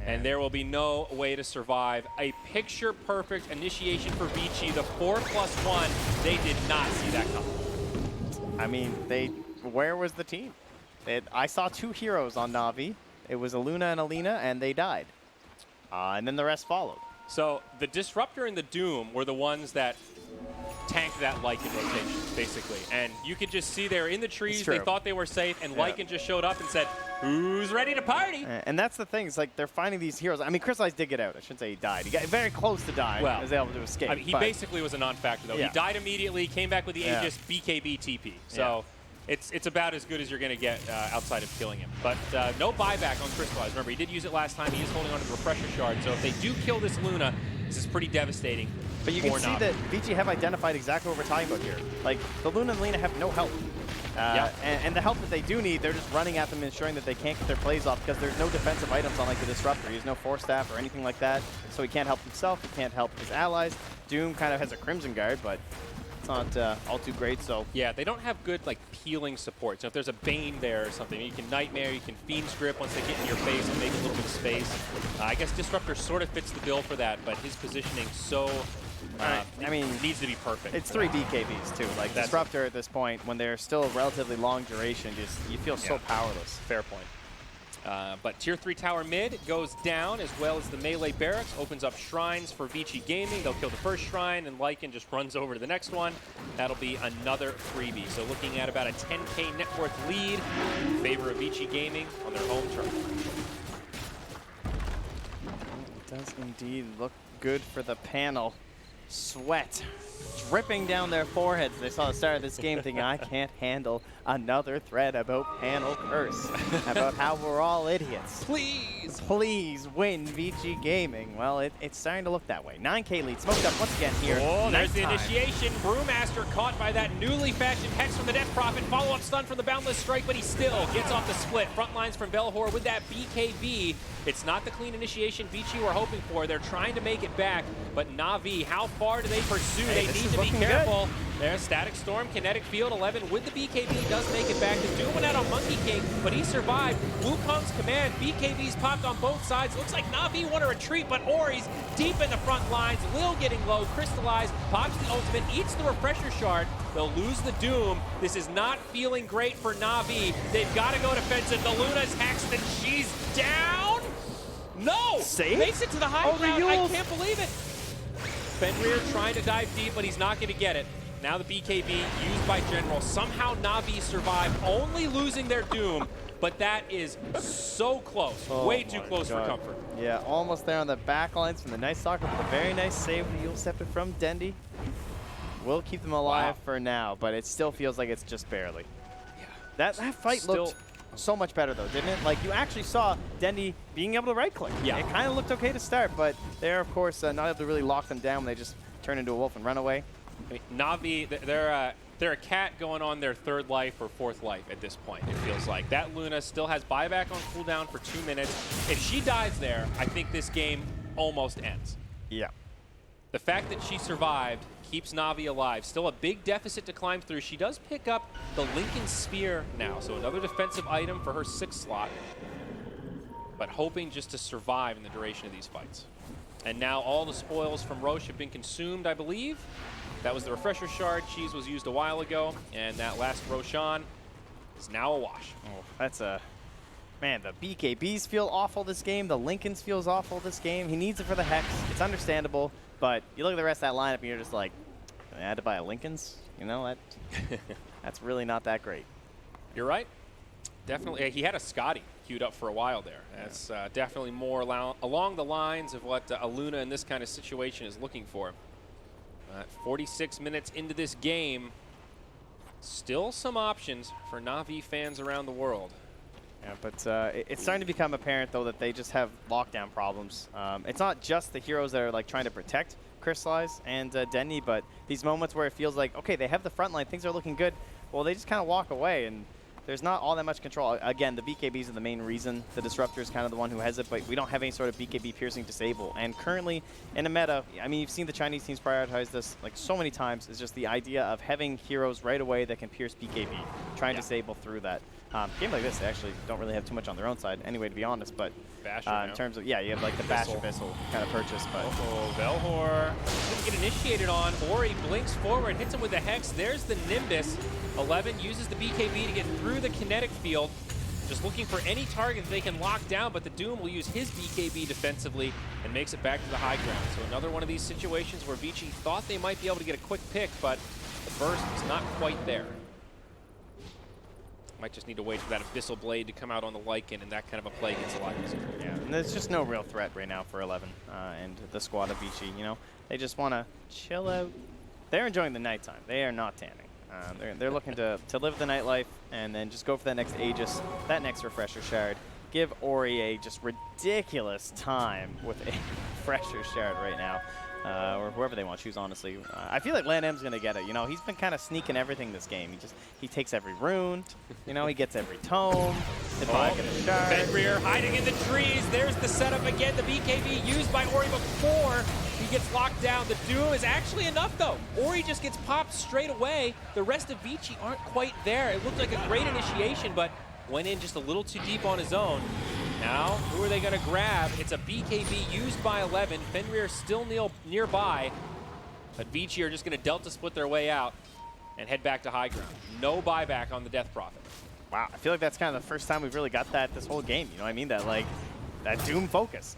And there will be no way to survive. A picture-perfect initiation for Vici. The 4+1. They did not see that coming. I mean, where was the team? I saw 2 heroes on Na'Vi. It was Aluna and Alina, and they died. And then the rest followed. So the Disruptor and the Doom were the ones that tanked that Lycan rotation, basically. And you could just see they're in the trees. They thought they were safe, and Lycan just showed up and said, who's ready to party? And that's the thing. It's like they're finding these heroes. I mean, Crystallize did get out. I shouldn't say he died. He got very close to dying. Well, was able to escape. I mean, he basically was a non-factor, though. He died immediately, came back with the Aegis, BKB, TP. So it's about as good as you're going to get outside of killing him. But no buyback on Crystallize. Remember, he did use it last time. He is holding on to the Refresher Shard. So if they do kill this Luna, this is pretty devastating. But you can see that Vici have identified exactly what we're talking about here. Like, the Luna and Lina have no help. And the help that they do need, they're just running at them, ensuring that they can't get their plays off because there's no defensive items on like the Disruptor. He has no Force Staff or anything like that, so he can't help himself, he can't help his allies. Doom kind of has a Crimson Guard, but it's not all too great, so. Yeah, they don't have good, like, peeling support. So if there's a Bane there or something, you can Nightmare, you can Fiend's Grip once they get in your face and make a little bit of space. I guess Disruptor sort of fits the bill for that, but his positioning so... I mean, needs to be perfect. It's 3 BKBs too. Like Disruptor at this point, when they're still relatively long duration, just you feel so powerless. Fair point. But Tier 3 tower mid goes down, as well as the melee barracks opens up shrines for Vici Gaming. They'll kill the first shrine, and Lycan just runs over to the next one. That'll be another freebie. So looking at about a 10K net worth lead in favor of Vici Gaming on their home turf. It does indeed look good for the panel. Sweat dripping down their foreheads. They saw the start of this game thinking, I can't handle another thread about panel curse, about how we're all idiots. Please win Vici Gaming. Well, it's starting to look that way. 9K lead, smoked up once again here. Oh, there's the initiation. Brewmaster caught by that newly fashioned Hex from the Death Prophet. Follow-up stun from the Boundless Strike, but he still gets off the split. Front lines from Velhor with that BKB. It's not the clean initiation Vici were hoping for. They're trying to make it back, but Na'Vi, how far do they pursue? They need to be careful. There's Static Storm, Kinetic Field 11 with the BKB does make it back. The Doom went out on Monkey King, but he survived. Wukong's command, BKB's popped on both sides. Looks like Na'Vi want to retreat, but Ori's deep in the front lines. Lil getting low, Crystallize, pops the ultimate, eats the Refresher Shard. They'll lose the Doom. This is not feeling great for Na'Vi. They've got to go defensive. The Luna's hexed and she's down. No! Save? Makes it to the high ground. I can't believe it. Fenrir trying to dive deep, but he's not going to get it. Now the BKB used by General. Somehow Na'Vi survive, only losing their Doom, but that is so close. Way too close for comfort. Yeah, almost there on the back lines from the Night Stalker, but a very nice save with the Eul Scepter from Dendy. We'll keep them alive for now, but it still feels like it's just barely. Yeah. That fight looked so much better, though, didn't it? Like, you actually saw Dendy being able to right-click. Yeah. It kind of looked okay to start, but they're, of course, not able to really lock them down when they just turn into a wolf and run away. I mean, Na'Vi, they're a cat going on their 3rd life or 4th life at this point, it feels like. That Luna still has buyback on cooldown for 2 minutes. If she dies there, I think this game almost ends. Yeah. The fact that she survived keeps Na'Vi alive. Still a big deficit to climb through. She does pick up the Lincoln Sphere now, so another defensive item for her 6th slot, but hoping just to survive in the duration of these fights. And now all the spoils from Roche have been consumed, I believe. That was the refresher shard. Cheese was used a while ago, and that last Roshan is now a wash. Oh, that's a... Man, the BKBs feel awful this game. The Lincolns feels awful this game. He needs it for the Hex. It's understandable, but you look at the rest of that lineup and you're just like, I had to buy a Lincolns? You know, that's really not that great. You're right. Definitely. He had a Scotty queued up for a while there. That's definitely more along the lines of what a Luna in this kind of situation is looking for. 46 minutes into this game, still some options for Na'Vi fans around the world. Yeah, but it's starting to become apparent, though, that they just have lockdown problems. It's not just the heroes that are like trying to protect Crystallize and Denny, but these moments where it feels like, okay, they have the front line, things are looking good. Well, they just kind of walk away, and there's not all that much control. Again, the BKBs are the main reason. The Disruptor is kind of the one who has it, but we don't have any sort of BKB piercing disable. And currently, in the meta, I mean, you've seen the Chinese teams prioritize this like so many times, is just the idea of having heroes right away that can pierce BKB, trying to disable through that. Game like this, they actually don't really have too much on their own side anyway, to be honest, but in terms of, yeah, you have like the Basher Bissell kind of purchase, but... Velhor didn't get initiated on. Ori blinks forward, hits him with the Hex. There's the Nimbus. 11 uses the BKB to get through the kinetic field. Just looking for any target that they can lock down, but the Doom will use his BKB defensively and makes it back to the high ground. So another one of these situations where Vici thought they might be able to get a quick pick, but the burst is not quite there. Might just need to wait for that Abyssal Blade to come out on the Lycan, and that kind of a play gets a lot easier. Yeah, and there's just no real threat right now for 11 and the squad of Vici. You know, they just want to chill out. They're enjoying the nighttime. They are not tanning. They're looking to live the nightlife and then just go for that next Aegis, that next Refresher Shard. Give Ori a just ridiculous time with a Refresher Shard right now. Or whoever they want to choose, honestly. I feel like Lan M's going to get it. You know, he's been kind of sneaking everything this game. He takes every rune. You know, he gets every tome. Fenrir hiding in the trees. There's the setup again. The BKB used by Ori before he gets locked down. The Doom is actually enough, though. Ori just gets popped straight away. The rest of Vici aren't quite there. It looked like a great initiation, but went in just a little too deep on his own. Now, who are they going to grab? It's a BKB used by 11. Fenrir still nearby, but Vici are just going to Delta split their way out and head back to high ground. No buyback on the Death Prophet. Wow, I feel like that's kind of the first time we've really got that this whole game. You know what I mean? That Doom focus.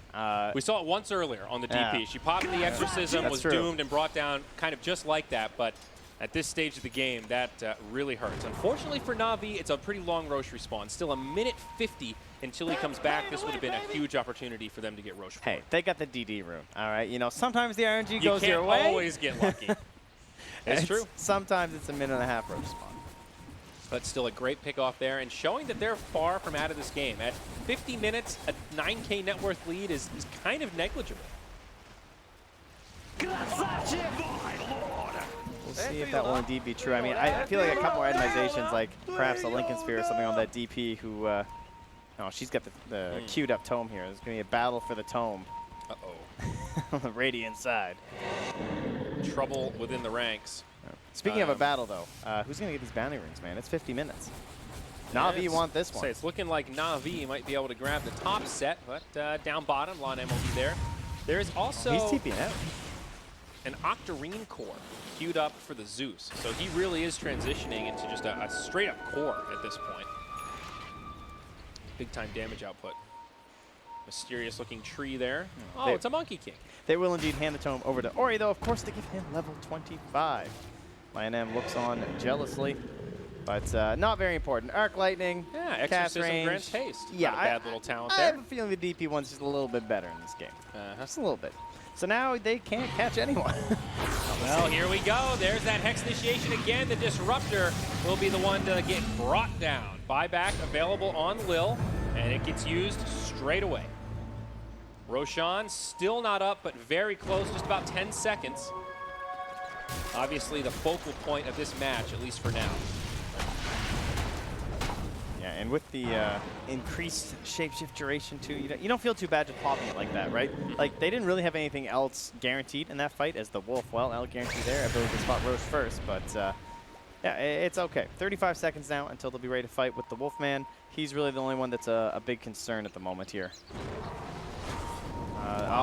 We saw it once earlier on the DP. She popped the Exorcism, was doomed, and brought down kind of just like that, but at this stage of the game, that really hurts. Unfortunately for Na'Vi, it's a pretty long Roche respawn. Still a minute 50 until he comes back. This would have been a huge opportunity for them to get Roche forward. Hey, they got the DD room, all right? You know, sometimes the RNG goes your way. You can't always get lucky. It's true. Sometimes it's a minute and a half Roche spawn. But still a great pick off there, and showing that they're far from out of this game. At 50 minutes, a 9K net worth lead is kind of negligible. We'll see if that will indeed be true. I mean, I feel like a couple more itemizations, like perhaps a Lincoln Sphere or something on that DP who, oh, she's got the queued up tome here. There's going to be a battle for the tome. Uh-oh. On the Radiant side. Trouble within the ranks. Speaking of a battle, though, who's going to get these bounty rings, man? It's 50 minutes. Na'Vi want this one. It's looking like Na'Vi might be able to grab the top set, but down bottom, Lan M will be there. There is also he's TPing out. An Octarine core queued up for the Zeus. So he really is transitioning into just a straight-up core at this point. Big-time damage output. Mysterious-looking tree there. Oh, it's a Monkey King. They will indeed hand the tome over to Ori, though, of course, to give him level 25. Lan M looks on jealously, but not very important. Arc Lightning, Exorcism grants haste. Yeah, not a bad little talent I there. have a feeling the DP one's just a little bit better in this game. Just a little bit. So now they can't catch anyone. Well, here we go. There's that Hex initiation again. The Disruptor will be the one to get brought down. Buyback available on Lil, and it gets used straight away. Roshan still not up, but very close, just about 10 seconds. Obviously the focal point of this match, at least for now. Yeah, and with the increased shapeshift duration too, you don't feel too bad just popping it like that, right? Like, they didn't really have anything else guaranteed in that fight as the Wolf. Well, I'll guarantee their ability to spot Roche first, but yeah, it's okay. 35 seconds now until they'll be ready to fight with the Wolfman. He's really the only one that's a big concern at the moment here.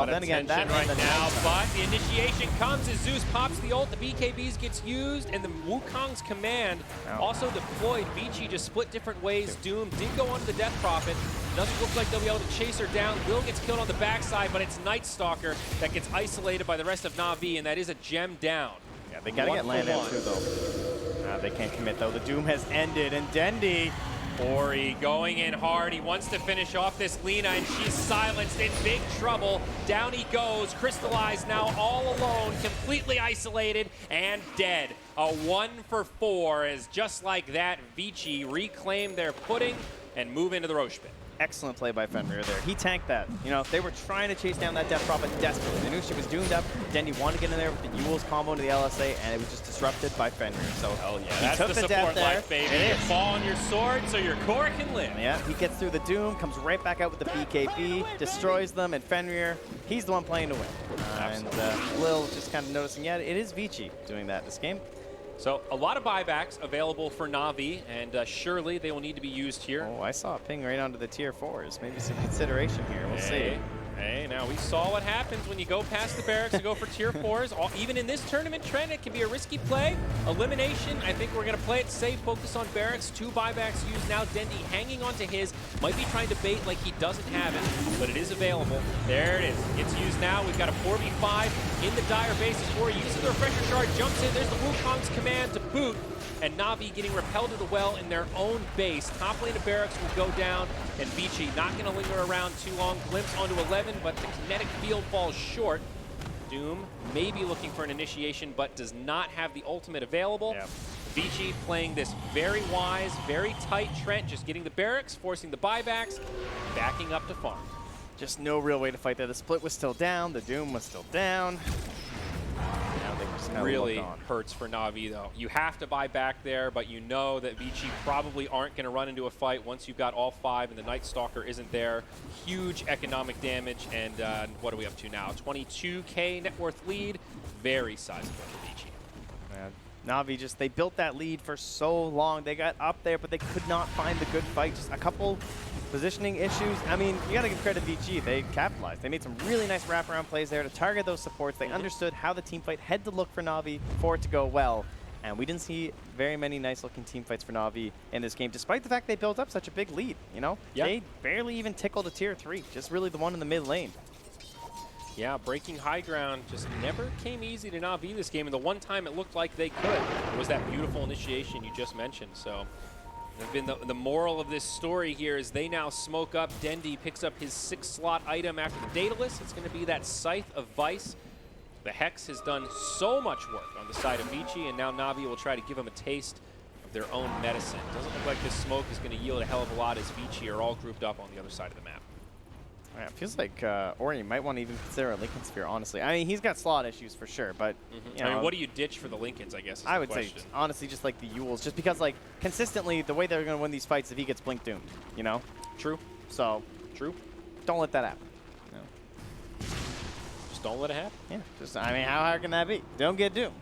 Then again, that right now, but the initiation comes as Zeus pops the ult, the BKBs gets used, and the Wukong's command also deployed. Vici just split different ways. Doom did go onto the Death Prophet. Doesn't look like they'll be able to chase her down. Will gets killed on the backside, but it's Night Stalker that gets isolated by the rest of Na'Vi, and that is a gem down. Yeah, they gotta get land out too, though. They can't commit, though. The Doom has ended, and Dendi. Ori going in hard. He wants to finish off this Lina, and she's silenced, in big trouble. Down he goes. Crystallized now all alone, completely isolated and dead. A 1 for 4 as just like that, Vici reclaim their footing and move into the Roche pit. Excellent play by Fenrir there. He tanked that. You know, they were trying to chase down that Death Prophet desperately. They knew she was doomed up. Dendi wanted to get in there with the Yule's combo into the LSA, and it was just disrupted by Fenrir. So hell yeah, that's the support life, baby. You fall on your sword so your core can live. Yeah, he gets through the Doom, comes right back out with the BKB, destroys them, and Fenrir, he's the one playing to win. And Lil just kind of noticing, yeah, it is Vici doing that this game. So a lot of buybacks available for Na'Vi, and surely they will need to be used here. Oh, I saw a ping right onto the tier 4s. Maybe some consideration here. We'll see. Hey, now we saw what happens when you go past the barracks and go for tier 4s. Even in this tournament trend, it can be a risky play. Elimination, I think we're going to play it safe, focus on barracks. 2 buybacks used now. Dendi hanging onto his. Might be trying to bait like he doesn't have it, but it is available. There it is. Gets used now. We've got a 4v5 in the Dire base as Ori uses the refresher shard, jumps in. There's the Wukong's command to boot. And Na'Vi getting repelled to the well in their own base. Top lane of barracks will go down, and Vici not going to linger around too long. Glimpse onto 11, but the kinetic field falls short. Doom may be looking for an initiation, but does not have the ultimate available. Yep. Vici playing this very wise, very tight Trent, just getting the barracks, forcing the buybacks, backing up to farm. Just no real way to fight there. The split was still down, the Doom was still down. Really hurts for Na'Vi, though. You have to buy back there, but you know that Vici probably aren't going to run into a fight once you've got all 5 and the Night Stalker isn't there. Huge economic damage, and what are we up to now? 22K net worth lead. Very sizable for Vici. Na'Vi just, they built that lead for so long. They got up there, but they could not find the good fight. Just a couple positioning issues. I mean, you got to give credit to Vici. They capitalized. They made some really nice wraparound plays there to target those supports. They understood how the team fight had to look for Na'Vi for it to go well. And we didn't see very many nice-looking team fights for Na'Vi in this game, despite the fact they built up such a big lead, you know? Yep. They barely even tickled a tier 3, just really the one in the mid lane. Yeah, breaking high ground just never came easy to Na'Vi this game, and the one time it looked like they could was that beautiful initiation you just mentioned. So the moral of this story here is they now smoke up. Dendi picks up his 6-slot item after the Daedalus. It's going to be that Scythe of Vice. The Hex has done so much work on the side of Vici, and now Na'Vi will try to give him a taste of their own medicine. Doesn't look like this smoke is going to yield a hell of a lot as Vici are all grouped up on the other side of the map. Yeah, it feels like Ori might want to even consider a Lincoln Sphere, honestly. I mean, he's got slot issues for sure, but you know, I mean, what do you ditch for the Lincolns, I guess, is I the would question. say, honestly, just like the Yules, just because, like, consistently, the way they're going to win these fights if he gets blink doomed, you know? True. So, don't let that happen. No. Just don't let it happen? Yeah. Just, I mean, how hard can that be? Don't get doomed.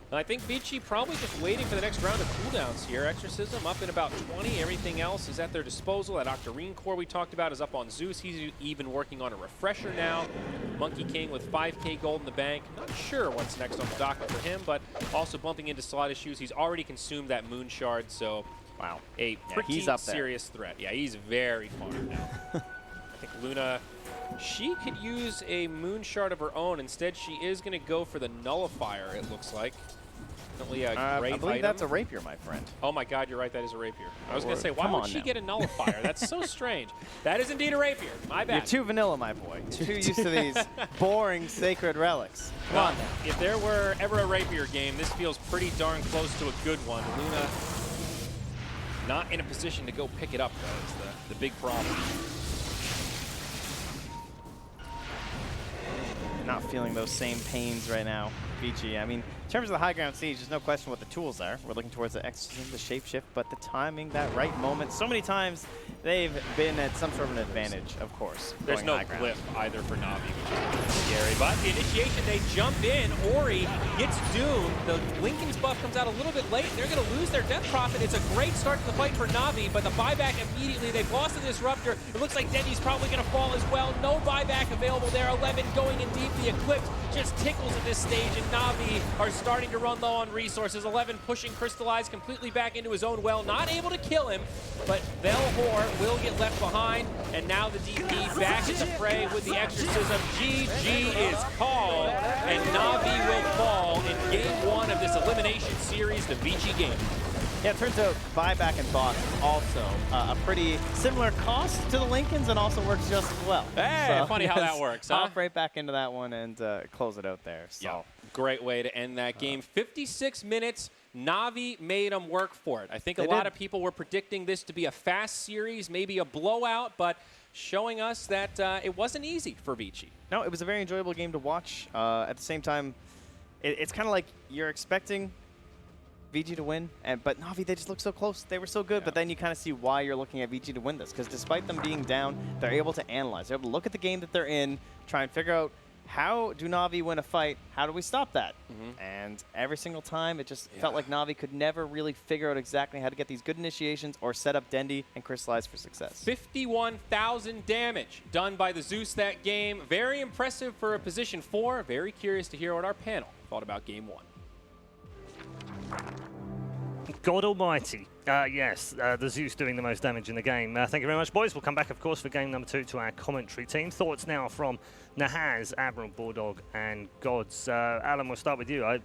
I think Vici probably just waiting for the next round of cooldowns here. Exorcism up in about 20. Everything else is at their disposal. That Octarine core we talked about is up on Zeus. He's even working on a refresher now. Monkey King with 5K gold in the bank. Not sure what's next on the docket for him, but also bumping into slot issues. He's already consumed that Moon Shard, so wow, a pretty serious threat. Yeah, he's very far now. I think Luna, she could use a Moon Shard of her own. Instead, she is going to go for the Nullifier, it looks like. definitely a great I believe item. that's a rapier, my friend. Oh my God, you're right. That is a rapier. I was going to say, why Come would on she now. get a nullifier? That's so strange. That is indeed a rapier. My bad. You're too vanilla, my boy. Too used to these boring sacred relics. Come on now. If there were ever a rapier game, this feels pretty darn close to a good one. Luna not in a position to go pick it up, though, is the big problem. Not feeling those same pains right now, Vici. I mean, in terms of the high ground siege, there's no question what the tools are. We're looking towards the exorcism, the shapeshift, but the timing, that right moment. So many times they've been at some sort of an advantage, of course. There's no glyph either for Navi, which is scary. But the initiation, they jump in. Ori gets doomed. The Lincoln's buff comes out a little bit late. They're going to lose their Death Prophet. It's a great start to the fight for Navi, but the buyback immediately, they've lost the Disruptor. It looks like Denny's probably going to fall as well. No buyback available there. 11 going in deep. The Eclipse just tickles at this stage, and Navi are starting to run low on resources. 11 pushing Crystallize completely back into his own well. Not able to kill him, but Velhor will get left behind, and now the DP back in the fray with the exorcism. GG is called, and Navi will fall in game 1 of this elimination series, the Vici game. Yeah, it turns out buyback and box also a pretty similar cost to the Lincolns and also works just as well. Hey, funny how that works, huh? Hop right back into that one and close it out there. So. Yeah, great way to end that game. 56 minutes. Navi made them work for it. I think a lot of people were predicting this to be a fast series, maybe a blowout, but showing us that it wasn't easy for Vici. No, it was a very enjoyable game to watch. At the same time, it's kind of like you're expecting Vici to win, but Navi, they just look so close. They were so good, but then you kind of see why you're looking at Vici to win this, because despite them being down, they're able to analyze. They're able to look at the game that they're in, try and figure out how do Navi win a fight? How do we stop that? And every single time, it just felt like Navi could never really figure out exactly how to get these good initiations or set up Dendy and Crystallize for success. 51,000 damage done by the Zeus that game. Very impressive for a position 4. Very curious to hear what our panel thought about game 1. God almighty. Yes, the Zeus doing the most damage in the game. Thank you very much, boys. We'll come back, of course, for game number 2 to our commentary team. Thoughts now from Nahaz, Admiral, Bulldog, and Gods. Alan, we'll start with you.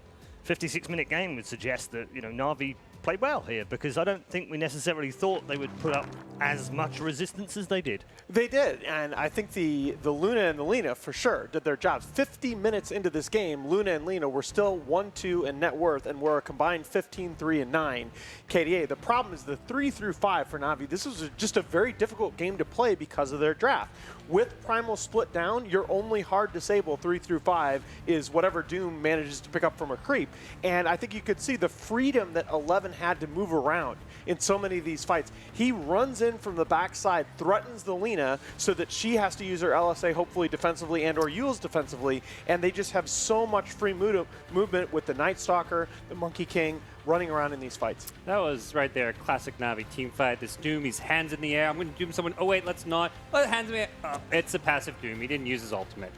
56-minute game would suggest that, Navi played well here, because I don't think we necessarily thought they would put up as much resistance as they did. They did, and I think the Luna and the Lina, for sure, did their jobs. 50 minutes into this game, Luna and Lina were still 1-2 in net worth and were a combined 15-3 and 9 KDA. The problem is the 3 through 5 for Navi. This was just a very difficult game to play because of their draft. With Primal split down, your only hard disable 3 through 5 is whatever Doom manages to pick up from a creep. And I think you could see the freedom that 11 had to move around in so many of these fights. He runs in from the backside, threatens the Lina so that she has to use her LSA hopefully defensively and or Yule's defensively, and they just have so much free movement with the Night Stalker, the Monkey King, running around in these fights. That was right there, classic Navi team fight. This Doom, he's hands in the air. I'm going to Doom someone. Oh, wait, let's not. Oh, hands in the air. Oh, it's a passive Doom. He didn't use his ultimate.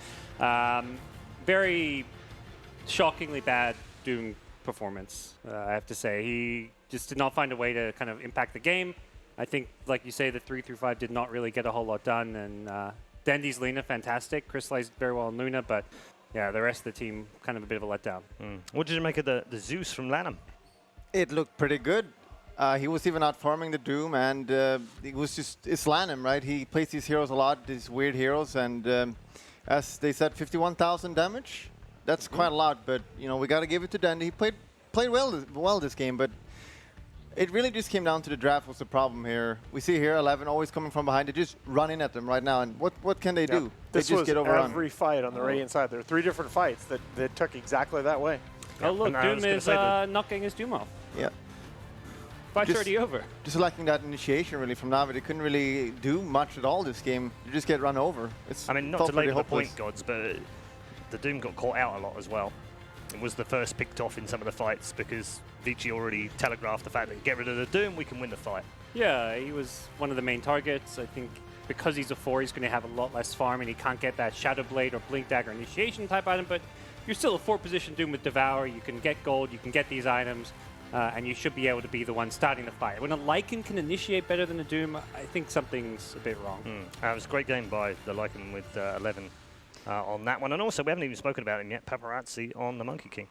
Very shockingly bad Doom performance, I have to say. He just did not find a way to kind of impact the game. I think, like you say, the 3 through 5 did not really get a whole lot done. And Dendy's Lina, fantastic. Crystallized very well in Luna, but yeah, the rest of the team, kind of a bit of a letdown. What did you make of the Zeus from Lanham? It looked pretty good. He was even out farming the Doom, and it was just, it's Lanham, right? He plays these heroes a lot, these weird heroes, and as they said, 51,000 damage. That's quite a lot, but we got to give it to Dandy. He played well this game, but it really just came down to the draft was the problem here. We see here 11 always coming from behind. They just run in at them right now, and what can they do? This they just was get overrun. every fight on the Radiant side. There are 3 different fights that took exactly that way. Oh, look, Doom is knocking his Doom off. Yeah. Fight's already over. Just lacking that initiation, really, from Navi. They couldn't really do much at all this game. You just get run over. I mean, not to labour the point, Gods, but the Doom got caught out a lot as well. It was the first picked off in some of the fights because Vici already telegraphed the fact that get rid of the Doom, we can win the fight. Yeah, he was one of the main targets. I think because he's a 4, he's going to have a lot less farm, and he can't get that Shadow Blade or Blink Dagger initiation type item, but you're still a 4 position Doom with Devour. You can get gold, you can get these items, and you should be able to be the one starting the fight. When a Lycan can initiate better than a Doom, I think something's a bit wrong. It was a great game by the Lycan with 11 on that one. And also, we haven't even spoken about him yet, Paparazzi on the Monkey King.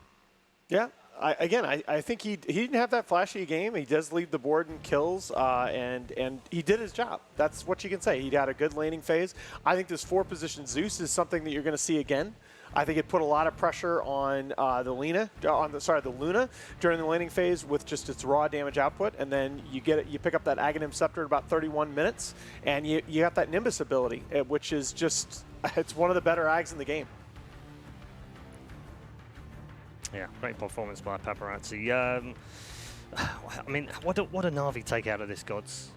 Yeah, I think he didn't have that flashy game. He does lead the board in kills, and he did his job. That's what you can say. He had a good laning phase. I think this 4-position Zeus is something that you're going to see again. I think it put a lot of pressure on the Luna during the laning phase with just its raw damage output, and then you pick up that Aghanim Scepter at about 31 minutes, and you got that Nimbus ability, which is just it's one of the better Ags in the game. Yeah, great performance by Paparazzi. I mean, what do Na'Vi take out of this, Gods?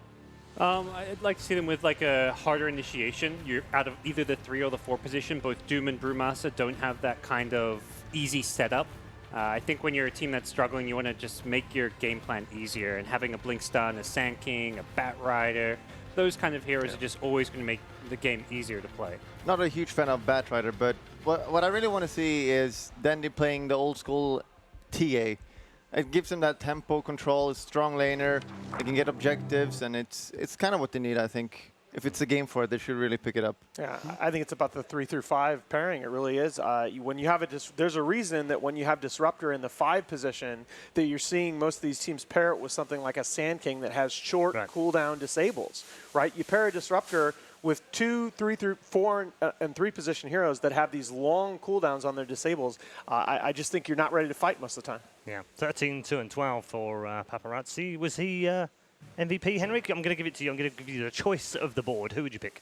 I'd like to see them with like a harder initiation. You're out of either the 3 or the 4 position. Both Doom and Brewmaster don't have that kind of easy setup. I think when you're a team that's struggling, you want to just make your game plan easier. And having a Blink Stun, a Sand King, a Bat Rider, those kind of heroes are just always going to make the game easier to play. Not a huge fan of Bat Rider, but what I really want to see is Dandy playing the old school TA. It gives him that tempo control, it's strong laner, they can get objectives, and it's kind of what they need, I think. If it's a game for it, they should really pick it up. Yeah, I think it's about the 3 through 5 pairing. It really is. When you have there's a reason that when you have Disruptor in the 5 position, that you're seeing most of these teams pair it with something like a Sand King that has short cooldown disables, right? You pair a Disruptor with 2, 3 through 4, and 3 position heroes that have these long cooldowns on their disables. I just think you're not ready to fight most of the time. Yeah, 13, 2, and 12 for Paparazzi. Was he MVP, Henrik? I'm going to give it to you. I'm going to give you the choice of the board. Who would you pick?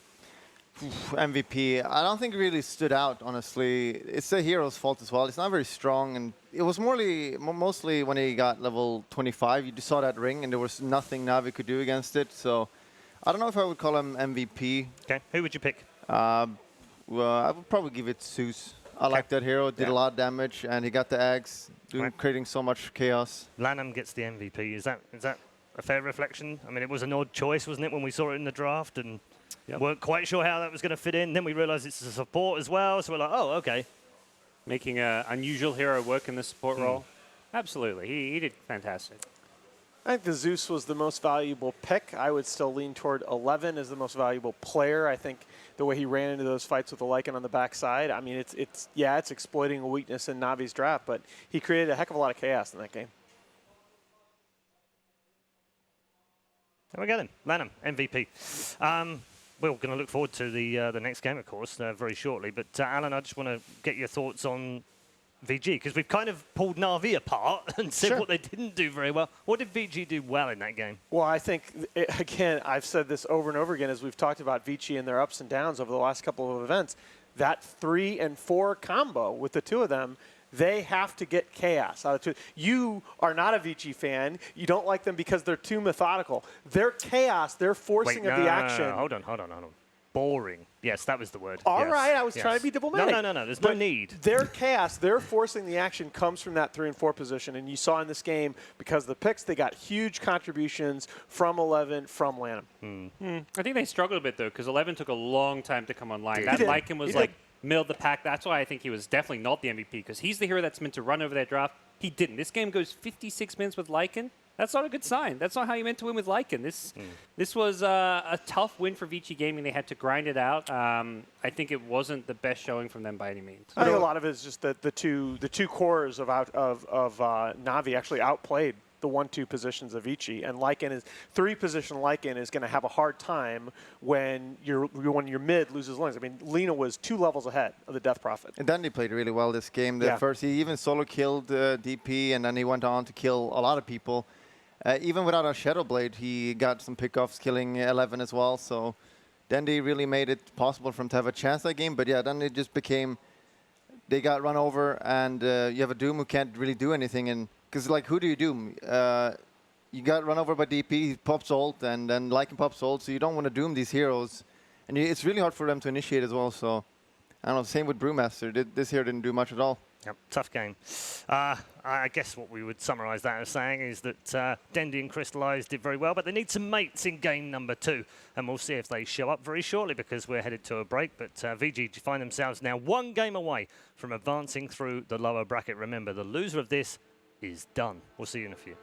MVP. I don't think it really stood out, honestly. It's the hero's fault as well. It's not very strong, and it was mostly when he got level 25. You just saw that ring, and there was nothing Na'Vi could do against it. So I don't know if I would call him MVP. Okay, who would you pick? Well, I would probably give it Zeus. I like that hero. Did a lot of damage, and he got the Ags, creating so much chaos. Lanham gets the MVP. Is that a fair reflection? I mean, it was an odd choice, wasn't it, when we saw it in the draft, and weren't quite sure how that was going to fit in. Then we realized it's a support as well, so we're like, oh, okay. Making an unusual hero work in the support role. Absolutely. He did fantastic. I think the Zeus was the most valuable pick. I would still lean toward 11 as the most valuable player. I think the way he ran into those fights with the Lycan on the backside, I mean, it's exploiting a weakness in Navi's draft, but he created a heck of a lot of chaos in that game. There we go then. Lanham, MVP. We're going to look forward to the next game, of course, very shortly. But Alan, I just want to get your thoughts on VG, because we've kind of pulled Na'Vi apart and said what they didn't do very well. What did VG do well in that game? Well, I think, again, I've said this over and over again as we've talked about Vici and their ups and downs over the last couple of events. That 3 and 4 combo with the 2 of them, they have to get chaos out of 2. You are not a Vici fan. You don't like them because they're too methodical. Their chaos, their forcing of the action. Hold on. Boring. Yes, that was the word. All right, I was trying to be diplomatic. No. There's no need. Their chaos, their forcing the action comes from that 3 and 4 position. And you saw in this game, because of the picks, they got huge contributions from 11, from Lanham. I think they struggled a bit, though, because 11 took a long time to come online. That Lycan was like middle of the pack. That's why I think he was definitely not the MVP, because he's the hero that's meant to run over that draft. He didn't. This game goes 56 minutes with Lycan. That's not a good sign. That's not how you meant to win with Lycan. This was a tough win for Vici Gaming. They had to grind it out. I think it wasn't the best showing from them by any means. I think a lot of it is just that the two cores of Na'Vi actually outplayed the 1-2 positions of Vici, and Lycan is 3-position Lycan is going to have a hard time when your mid loses lanes. I mean, Lena was 2 levels ahead of the Death Prophet. And Dandy played really well this game. First, he even solo killed DP, and then he went on to kill a lot of people. Even without a Shadow Blade, he got some pickoffs, killing 11 as well. So Dandy really made it possible for him to have a chance that game. But yeah, then it just became, they got run over, and you have a Doom who can't really do anything. And because, like, who do you Doom? You got run over by DP, he pops ult, and then Lycan pops ult, so you don't want to Doom these heroes. And it's really hard for them to initiate as well, so I don't know, same with Brewmaster. This hero didn't do much at all. Yep, tough game. I guess what we would summarize that as saying is that Dendy and Crystallize did very well, but they need some mates in game number 2. And we'll see if they show up very shortly, because we're headed to a break. But VG find themselves now 1 game away from advancing through the lower bracket. Remember, the loser of this is done. We'll see you in a few.